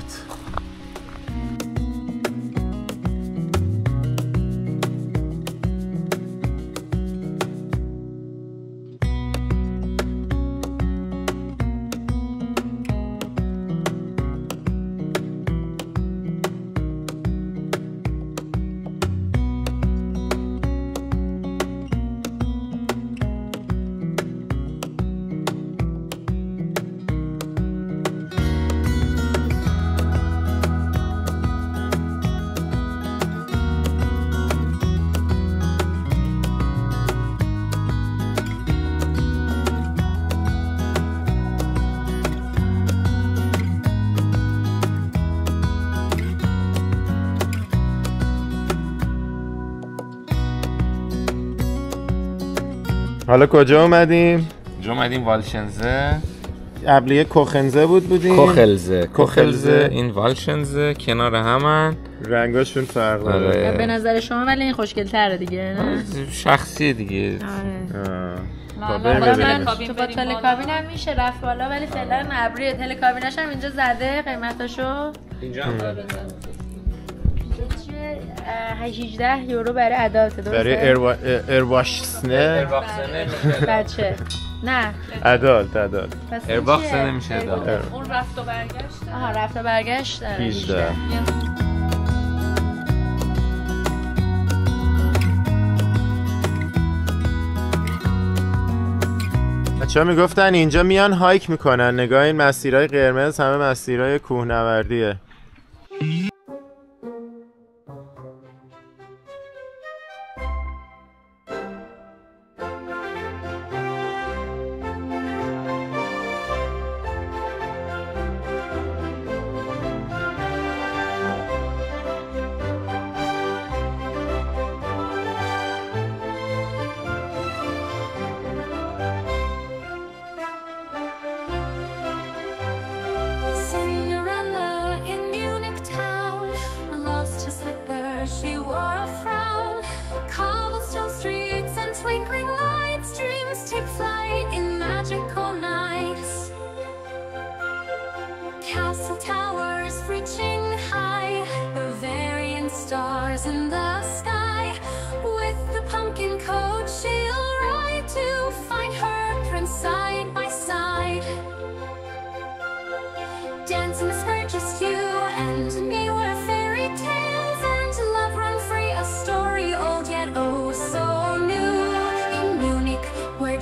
حالا کجا اومدیم؟ اینجا اومدیم والشنزه. قبلیه کوخنزه بودیم. کوخلزه این والشنزه کنار همن. رنگاشون فرق داره. به نظر شما ولی این خوشگل‌تره دیگه نه؟ شخصی دیگه. من تو با تلکابین هم میشه رفت بالا ولی فعلا ابری تلکابینش هم اینجا زده قیمتاشو. اینجا هم زده. 18 یورو برای ادالت درسته؟ برای ایرواکسنه بچه نه ادالت ایرواکسنه میشه ادالت. اون رفت و برگشت. آها رفت و برگشت 18. بچه‌ها میگفتن اینجا میان هایک میکنن. نگاه این مسیرهای قرمز همه مسیرهای کوهنوردیه.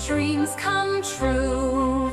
Dreams come true.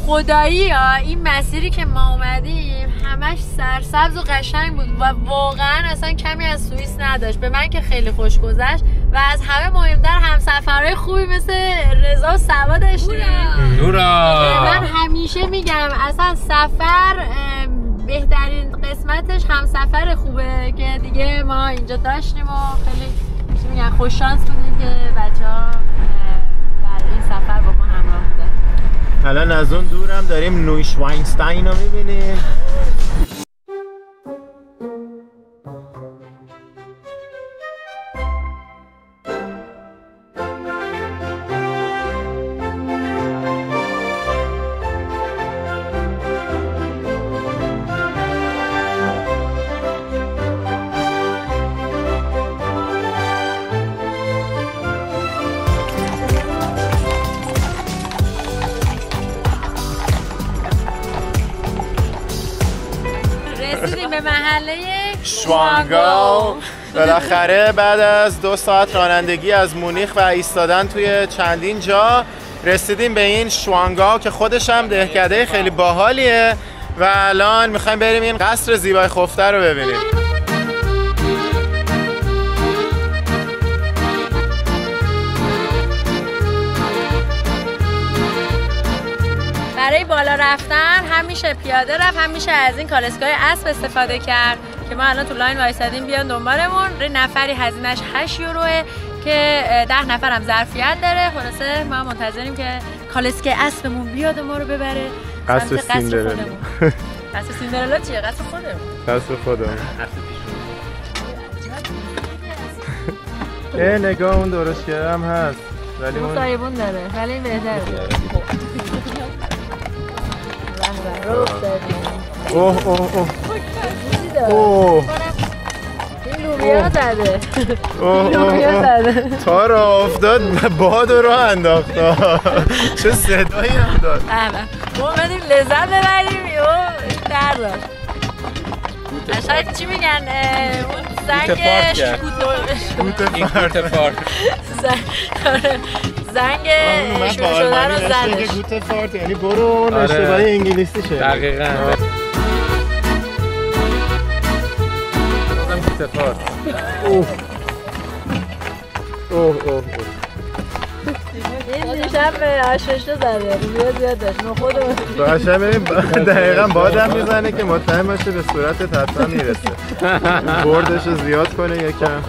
خدایی ها این مسیری که ما اومدیم همش سرسبز و قشنگ بود و واقعا اصلا کمی از سوئیس نداشت. به من که خیلی خوش گذشت و از همه مهمتر همسفرهای خوبی مثل رضا و سوا داشتیم. نورا من همیشه میگم اصلا سفر بهترین قسمتش همسفر خوبه که دیگه ما اینجا داشتیم و خیلی میگن خوش شانس بودیم که بچه‌ها در این سفر با ما همراه بودن. الان از اون دورم داریم نویشواینستاین رو میبینیم. محله شوانگاو. بالاخره بعد از 2 ساعت رانندگی از مونیخ و ایستادن توی چندین جا رسیدیم به این شوانگاو که خودش هم دهکده خیلی باحالیه و الان میخوایم بریم این قصر زیبای خفته رو ببینیم. برای بالا رفتن هم میشه پیاده رفت، هم میشه از این کالسکای اسب استفاده کرد که ما الان تو لاین وایسادیم بیان دنبالمون. نفری هزینه‌اش 8 یوروه که 10 نفر هم ظرفیت داره. خلاصه ما منتظریم که کالسکای اسبمون بیاد و ما رو ببره قصر سیندرلا. قصر سیندرلا چیه؟ قصر خودمون. قصر خودمون. نگاه اون درشگره هم هست ولی اون سایبون داره ولی این بهتره. اوه اوه اوه اوه این لوبیا زده. تا را افتاد باد رو انداخت. چه صدایی هم داد. ما اومدیم لذت ببریم یا در داشت. شاید چی میگن اون زنگ زنگ شروع شدن رو زدش. گوته فارت یعنی برو اون اشتباهی انگلیسیشه. دقیقاً. گوته فارت. اوه این دیشب به آششته زده. زیاد داشت. نخودمون. باشه ببین دقیقاً بادم میزنه که مطمئن باشه به صورتت حتما میرسه. بردش رو زیاد کنه یکم.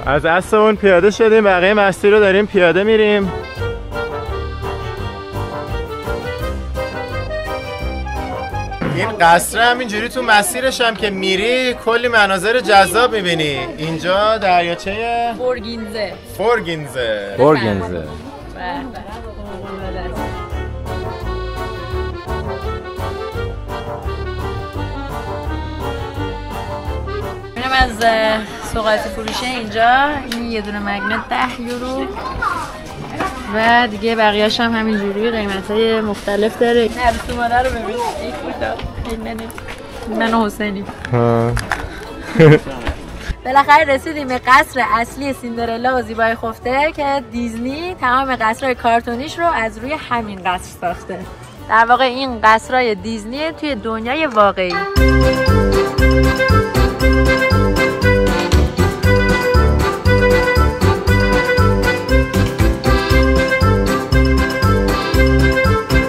از اسبمون پیاده شدیم، بقیه مسیر رو داریم پیاده میریم. این قصر همینجوری تو مسیرش هم که میری کلی مناظر جذاب میبینی. اینجا دریاچه فورگینزه. از سوغاتی فروشه اینجا این یه دونه مگنت 10 یورو و دیگه بقیه‌اش هم همینجوری قیمت‌های مختلف داره. عروس مادر رو ببین. ای خدا. من و حسینی. بالاخره رسیدیم به قصر اصلی سیندرلا و زیبای خفته که دیزنی تمام قصرهای کارتونیش رو از روی همین قصر ساخته. در واقع این قصرهای دیزنی توی دنیای واقعی.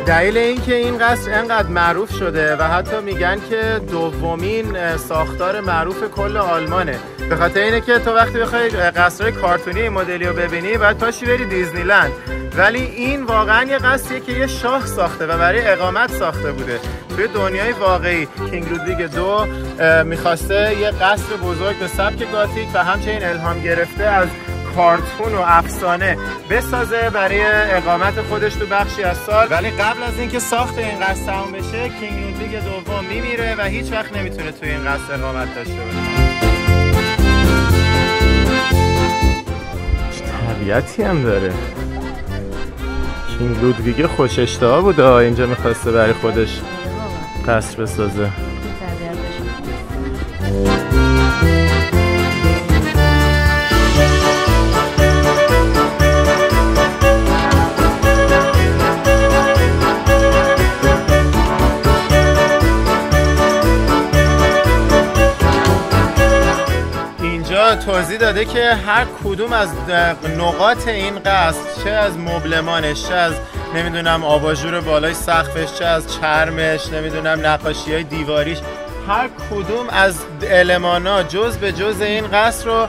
دلیل اینکه این قصر انقدر معروف شده و حتی میگن که دومین ساختار معروف کل آلمانه، به خاطر اینه که تو وقتی بخوای قصرهای کارتونی این مدلی رو ببینی باید پاشی بری دیزنیلند، ولی این واقعا یه قصریه که یه شاه ساخته و برای اقامت ساخته بوده. توی دنیای واقعی کینگ لودویگ 2 میخواسته یه قصر بزرگ به سبک گاتیک و همچنین الهام گرفته از کارتون و افسانه بسازه برای اقامت خودش تو بخشی از سال، ولی قبل از اینکه ساخت این قصر تموم بشه کینگ لودویگ دوم میمیره و هیچ وقت نمیتونه توی این قصر اقامت داشته باشه. طبیعتی هم داره. کینگ لودویگ خوش اشتها بوده اینجا میخواسته برای خودش قصر بسازه. توضیح داده که هر کدوم از نقاط این قصر، چه از مبلمانش، چه از نمیدونم آباژور بالای سقفش، چه از چرمش، نمیدونم نقاشی‌های دیواریش، هر کدوم از المانا جز به جز این قصر رو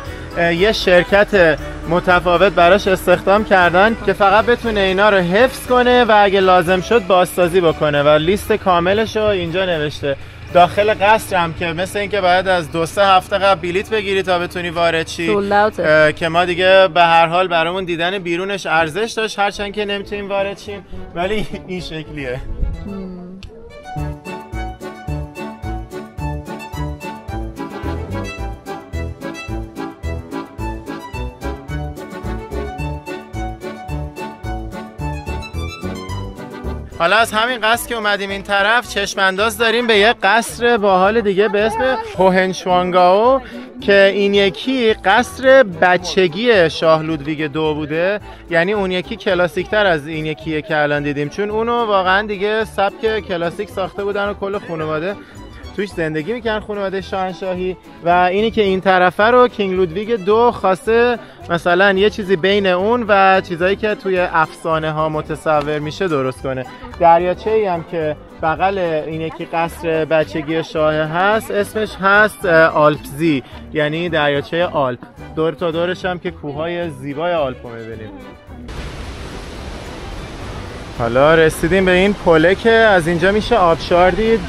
یه شرکت متفاوت براش استخدام کردن که فقط بتونه اینا رو حفظ کنه و اگه لازم شد بازسازی بکنه و لیست کاملش رو اینجا نوشته. داخل قصر هم که مثل اینکه باید از 2-3 هفته قبل بلیت بگیری تا بتونی وارد شی که ما دیگه به هر حال برامون دیدن بیرونش ارزش داشت، هرچند که نمیتونیم وارد شیم، ولی این شکلیه. حالا از همین قصر که اومدیم این طرف چشم انداز داریم به یه قصر باحال دیگه به اسم هوهنشوانگائو که این یکی قصر بچگی شاه لودویگ 2 بوده، یعنی اون یکی کلاسیک تر از این یکیه که الان دیدیم، چون اونو واقعا دیگه سبک کلاسیک ساخته بودن و کل خانواده توش زندگی میکنن، خانواده شاهنشاهی. و اینی که این طرفه رو کینگ لودویگ 2 خواسته مثلا یه چیزی بین اون و چیزایی که توی افسانه ها متصور میشه درست کنه. دریاچه‌ای هم که بغل این یکی قصر بچگی شاه هست اسمش هست آلپزی، یعنی دریاچه آلپ. دور تا دورش هم که کوههای زیبای آلپ رو می‌بینیم. حالا رسیدیم به این پله که از اینجا میشه آبشار دید.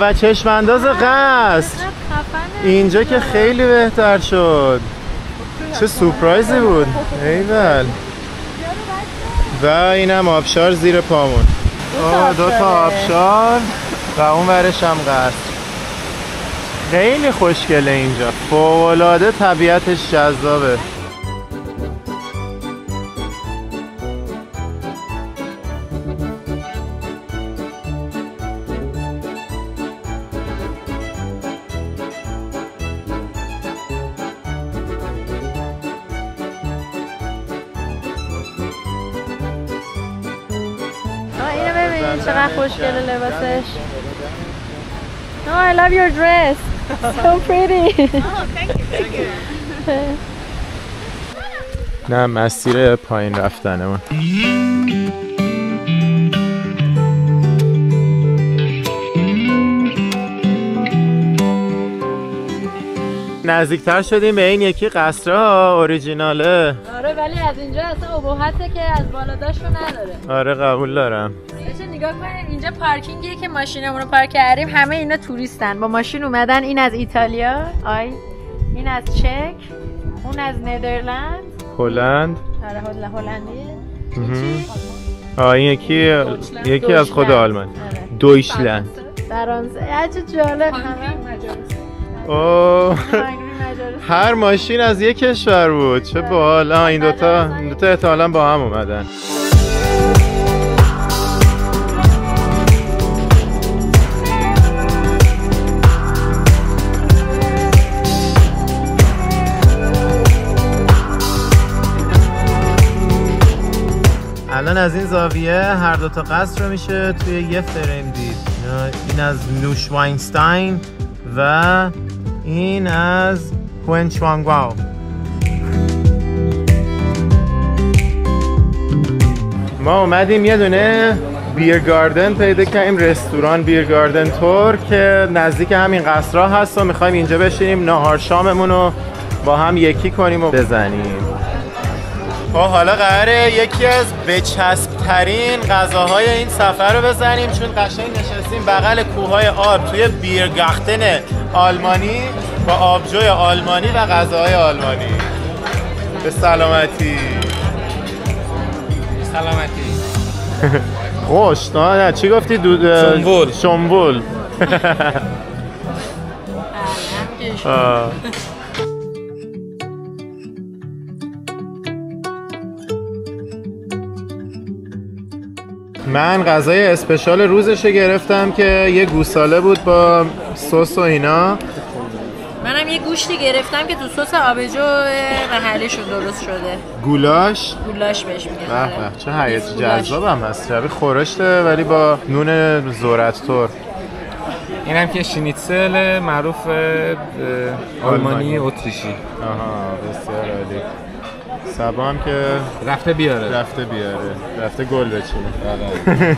و چشم انداز قصر اینجا که خیلی بهتر شد. چه سورپرایزی بود. ایول. و اینم آبشار زیر پامون. 2 تا آبشار و اون ورش هم قصر. خیلی خوشگله اینجا، فوق‌العاده طبیعتش جذابه. چقدر خوشگله لباسش. No, I love your dress. So pretty. Thank you. نه مسیر پایین رفتنمون. نزدیکتر شدیم به این یکی قصرها اوریجیناله. آره ولی از اینجا اصلا ابهته که از بالا داشتو نداره. آره قبول دارم. بچه نگاه کنید اینجا پارکینگیه که ماشینمون رو پارک کردیم، همه اینا توریستن با ماشین اومدن. این از ایتالیا، این از چک، اون از ندرلند، هلند. آره هلندیه. این یکی از خود آلمان. دویچلند. فرانسه. عجب جالب. هر ماشین از یک کشور بود. چه باحال. این دوتا احتمالاً با هم اومدن. الان از این زاویه هر دوتا قصر رو میشه توی یه فریم دید. این از نوشواینستاین و این از هوهنشوانگائو. ما اومدیم یه دونه بیرگاردن پیدا کردیم، رستوران بیرگاردن تور که نزدیک همین قصرها هست و میخوایم اینجا بشینیم ناهار شاممون رو با هم یکی کنیم و بزنیم. حالا قراره یکی از بچسب‌ترین غذاهای این سفر رو بزنیم، چون قشنگ نشستیم بغل کوههای آلپ توی بیرگاختن آلمانی با آبجوی آلمانی و غذاهای آلمانی. به سلامتی. سلامتی. خوش. نه چی گفتی؟ شنبول. من غذای اسپشال روزش گرفتم که یه گوساله بود با سس و اینا. منم یه گوشتی گرفتم که تو سس آبجو محلیشون درست شده. گولاش بهش میگن. به چه حیاتی جذاب هم هست. شبیه خورشته ولی با نون ذرت تور. اینم که شنیتسل معروف آلمانی اتریشی. بسیار عالی. سبا هم که رفته بیاره رفته گل بچینه.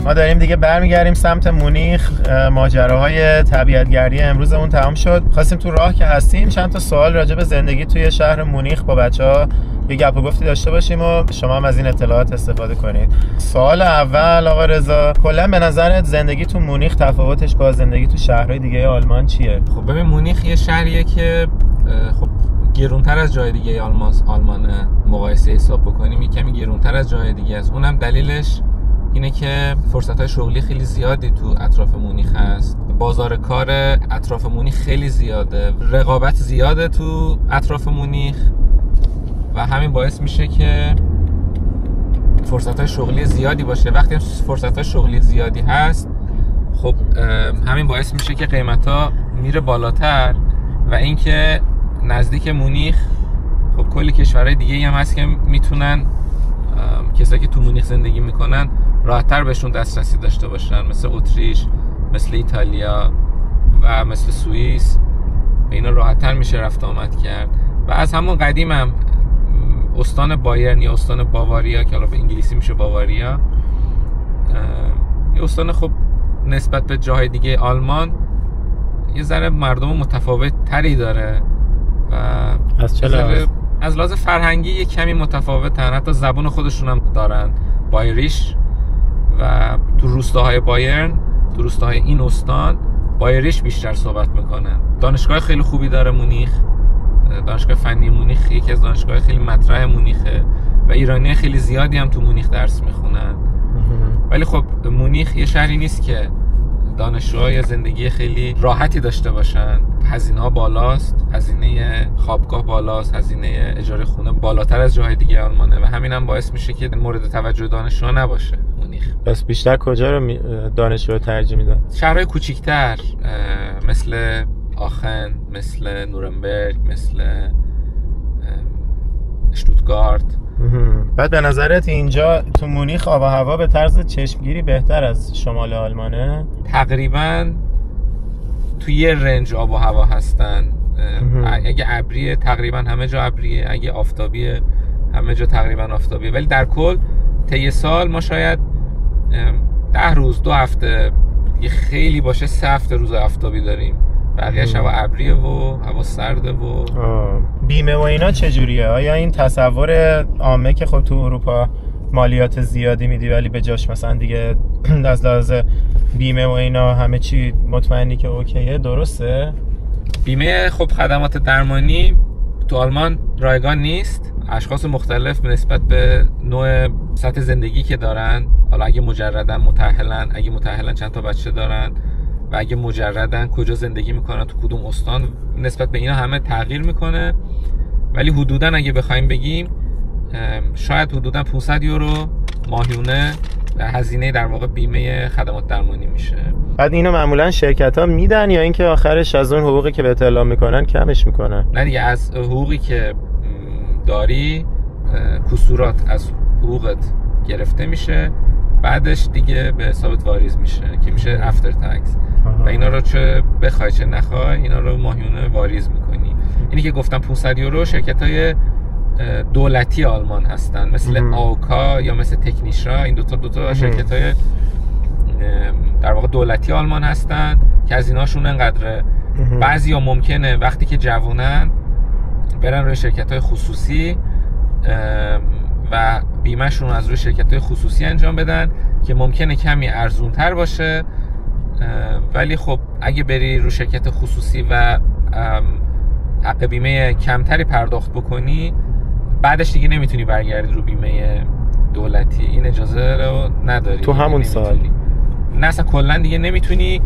ما داریم دیگه برمیگردیم سمت مونیخ. ماجراهای طبیعت‌گردی امروزمون تمام شد. خواستیم تو راه که هستیم چند تا سوال راجع به زندگی توی شهر مونیخ با بچه‌ها یه گپ و گفتی داشته باشیم و شما هم از این اطلاعات استفاده کنید. سوال اول آقا رضا، کلا به نظرت زندگی تو مونیخ تفاوتش با زندگی تو شهرهای دیگه آلمان چیه؟ خب ببین مونیخ یه شهریه که خب گرونتر از جای دیگه آلمان مقایسه حساب بکنیم، یه کمی گرونتر از جای دیگه است. اونم دلیلش اینه که فرصت‌های شغلی خیلی زیادی تو اطراف مونیخ هست. بازار کار اطراف مونیخ خیلی زیاده، رقابت زیاده تو اطراف مونیخ و همین باعث میشه که فرصت‌های شغلی زیادی باشه. وقتی فرصت‌های شغلی زیادی هست خب همین باعث میشه که قیمت‌ها میره بالاتر و اینکه نزدیک مونیخ خب کلی کشورهای دیگه هم هست که میتونن کسایی که تو مونیخ زندگی میکنن راحت‌تر بهشون دسترسی داشته باشن، مثل اتریش، مثل ایتالیا و مثل سوئیس. اینا راحت‌تر میشه رفت آمد کرد. و از همون قدیم هم استان بایرن یا استان باواریا که حالا به انگلیسی میشه باواریا، یه استان خب نسبت به جاهای دیگه آلمان یه ذره مردم متفاوت تری داره و از لحاظ فرهنگی یه کمی متفاوتن، حتی زبان خودشون هم دارن، بایریش. و تو روستاهای بایرن، تو روستاهای این استان بایریش بیشتر صحبت میکنن. دانشگاه خیلی خوبی داره مونیخ، دانشگاه فنی مونیخ یکی از دانشگاه خیلی مطرح مونیخه و ایرانی خیلی زیادی هم تو مونیخ درس میخونن. ولی خب مونیخ یه شهری نیست که دانشجوها یا زندگی خیلی راحتی داشته باشن. هزینه ها بالاست، هزینه خوابگاه بالاست، هزینه اجاره خونه بالاتر از جاهای دیگه آلمانه و همین هم باعث میشه که مورد توجه دانشجوها نباشه مونیخ. پس بیشتر کجا رو دانشجوها ترجیح میدن؟ شهرهای کوچیک‌تر مثل آخن، مثل نورنبرگ، مثل اشتوتگارت. بعد به نظرت اینجا تو مونیخ آب و هوا به طرز چشمگیری بهتر از شمال آلمانه؟ تقریبا تو یه رنج آب و هوا هستن. اگه ابریه تقریبا همه جا ابریه، اگه آفتابیه همه جا تقریبا آفتابیه. ولی در کل طی سال ما شاید 10 روز 2 هفته خیلی باشه 3 هفته روز آفتابی داریم، بقیه‌اش هوا ابریه و هوا سرده و بیمه و اینا چجوریه؟ آیا این تصور عامه که خب تو اروپا مالیات زیادی میدی ولی به جاش مثلا دیگه از لحاظ بیمه و اینا همه چی مطمئنی که اوکیه، درسته؟ بیمه خب خدمات درمانی تو آلمان رایگان نیست. اشخاص مختلف نسبت به نوع سطح زندگی که دارن، حالا اگه مجردن متأهلن، اگه متأهلن چند تا بچه دارن و اگه مجردن کجا زندگی میکنن تو کدوم استان، نسبت به اینا همه تغییر میکنه. ولی حدوداً اگه بخوایم بگیم شاید حدوداً 500 یورو ماهیانه هزینه در واقع بیمه خدمات درمانی میشه. بعد اینو معمولا شرکت ها میدن یا اینکه آخرش از اون حقوقی که بهت اعلام میکنن کمش میکنن؟ نه دیگه، از حقوقی که داری کسورات از حقوقت گرفته میشه، بعدش دیگه به حسابت واریز میشه که میشه افتر تکس و اینا رو چه بخوای چه نخوای اینا رو ماهیانه واریز میکنی. اینی که گفتم 500 یورو شرکت‌های دولتی آلمان هستن مثل آوکا یا مثل تکنیشا. این دوتا شرکت‌های در واقع دولتی آلمان هستن که هزینه‌هاشون انقدره. بعضیا ممکنه وقتی که جوونن برن روی شرکت‌های خصوصی و بیمه‌شون از روی شرکت‌های خصوصی انجام بدن که ممکنه کمی ارزون‌تر باشه، ولی خب اگه بری روی شرکت خصوصی و حق بیمه کمتری پرداخت بکنی بعدش دیگه نمیتونی برگردی رو بیمه دولتی. این اجازه رو نداری تو همون سال. نه اصلا کلا دیگه نمیتونی.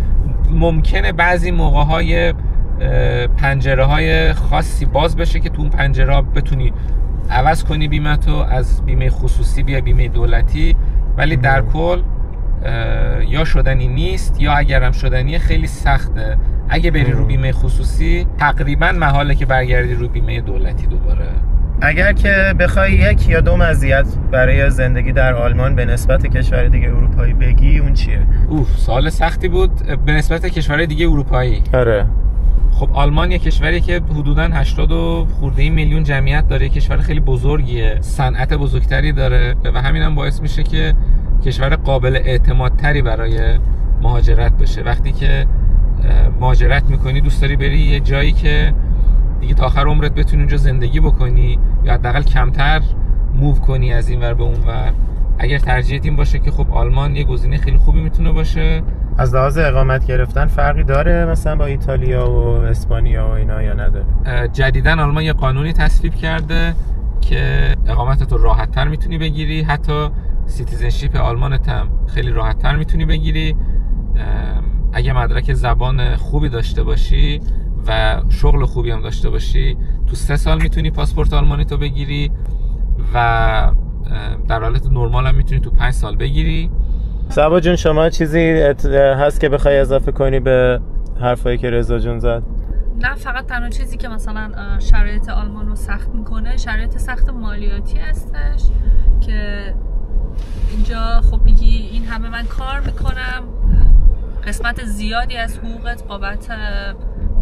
ممکنه بعضی موقع‌های پنجره‌های خاصی باز بشه که تو اون پنجره بتونی عوض کنی بیمه تو از بیمه خصوصی بیا بیمه دولتی، ولی در کل یا شدنی نیست یا اگرم شدنیه خیلی سخته. اگه بری رو بیمه خصوصی تقریبا محاله که برگردی رو بیمه دولتی دوباره. اگر که بخوای 1 یا 2 مزیت برای زندگی در آلمان به نسبت کشور دیگه اروپایی بگی اون چیه؟ سوال سختی بود. به نسبت کشورهای دیگه اروپایی. آره. خب آلمان یه کشوری که حدوداً 80 خورده میلیون جمعیت داره، کشور خیلی بزرگیه، صنعت بزرگتری داره و همین هم باعث میشه که کشور قابل اعتمادتری برای مهاجرت بشه. وقتی که مهاجرت میکنی دوست داری بری یه جایی که دیگه تا آخر عمرت بتونی اونجا زندگی بکنی یا حداقل کمتر موو کنی از این ور به اون ور. اگر ترجیحت این باشه که خب آلمان یه گزینه خیلی خوبی میتونه باشه. از لحاظ اقامت گرفتن فرقی داره مثلا با ایتالیا و اسپانیا و اینا یا نداره؟ جدیداً آلمان یه قانونی تصویب کرده که اقامتت رو راحت‌تر میتونی بگیری، حتی سیتیزنشیپ آلمانت هم خیلی راحت‌تر میتونی بگیری اگه مدرک زبان خوبی داشته باشی و شغل خوبی هم داشته باشی. تو 3 سال میتونی پاسپورت آلمانی تو بگیری و در حالت نرمال هم میتونی تو 5 سال بگیری. صبا جون شما چیزی هست که بخوای اضافه کنی به حرفایی که رضا جون زد؟ نه، فقط تنها چیزی که مثلا شرایط آلمان رو سخت میکنه شرایط سخت مالیاتی هستش که اینجا خب میگی این همه من کار میکنم، قسمت زیادی از حقوقت بابت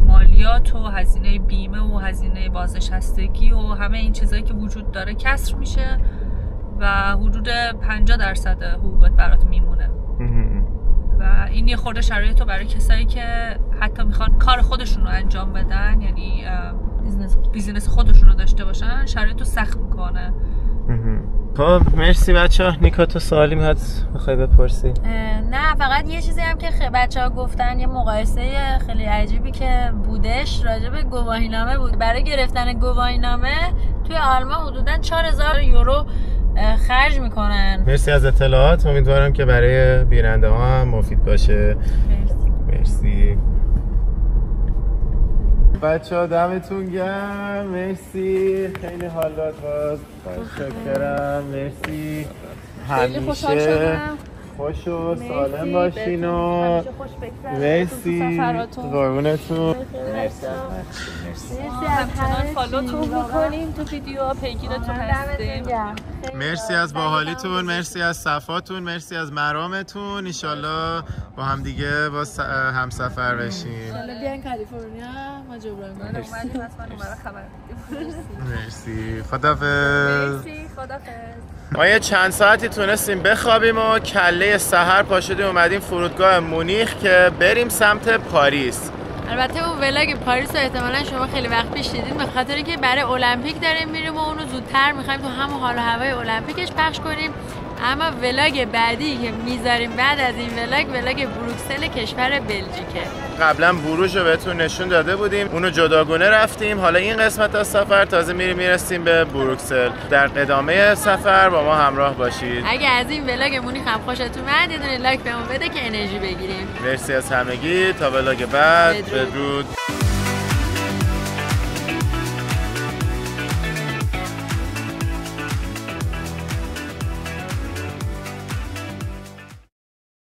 مالیات و هزینه بیمه و هزینه بازنشستگی و همه این چیزایی که وجود داره کسر میشه و حدود 50% حقوقت برات میمونه و این یه خورده شرایط رو برای کسایی که حتی میخوان کار خودشون رو انجام بدن، یعنی بیزینس خودشون رو داشته باشن، شرایط رو سخت میکنه. خب مرسی بچه‌ها. نیکا تو سوالی میاد بخوای بپرسی؟ نه، فقط یه چیزی هم که بچه‌ها گفتن، یه مقایسه خیلی عجیبی که بودش راجع به گواهینامه بود. برای گرفتن گواهینامه توی آلمان حدوداً 4000 یورو خرج میکنن. مرسی از اطلاعات، امیدوارم که برای بیننده ها هم مفید باشه. مرسی بچه ها، دمتون گرم. مرسی، خیلی حال داد باز. متشکرم. مرسی. خیلی خوشحال شدم. خوش و سالم باشین و مرسی قربونتون. مرسی همچنان فالوتون میکنیم تو ویدیو، پیگیرتون هستیم. مرسی از باحالیتون، مرسی از صفاتون، مرسی از مرامتون. انشالله با هم دیگه با همسفر بشیم. انشالله بیان کالیفرنیا ما جبران اومدیم حتما اون خبر بدیم. مرسی، خداحافظ. مرسی، خداحافظ. ما یه چند ساعتی تونستیم بخوابیم و کله سحر پا شدیم اومدیم فرودگاه مونیخ که بریم سمت پاریس. البته اون ولاگ پاریس رو احتمالاً شما خیلی وقت پیش دیدین، به خاطر اینکه برای المپیک داریم میریم و اونو زودتر میخوایم تو همون حال و هوای المپیکش پخش کنیم. اما ولاگ بعدی که میذاریم بعد از این ولاگ بروکسل کشور بلژیکه. قبلا بروژ رو بهتون نشون داده بودیم، اونو جداگونه رفتیم. حالا این قسمت از سفر تازه میرسیم به بروکسل. در ادامه سفر با ما همراه باشید. اگه از این ولاگ مونیخ هم خوشتون اومد یه دونه لایک بهمون بده که انرژی بگیریم. مرسی از همگی، تا ولاگ بعد. بدرود.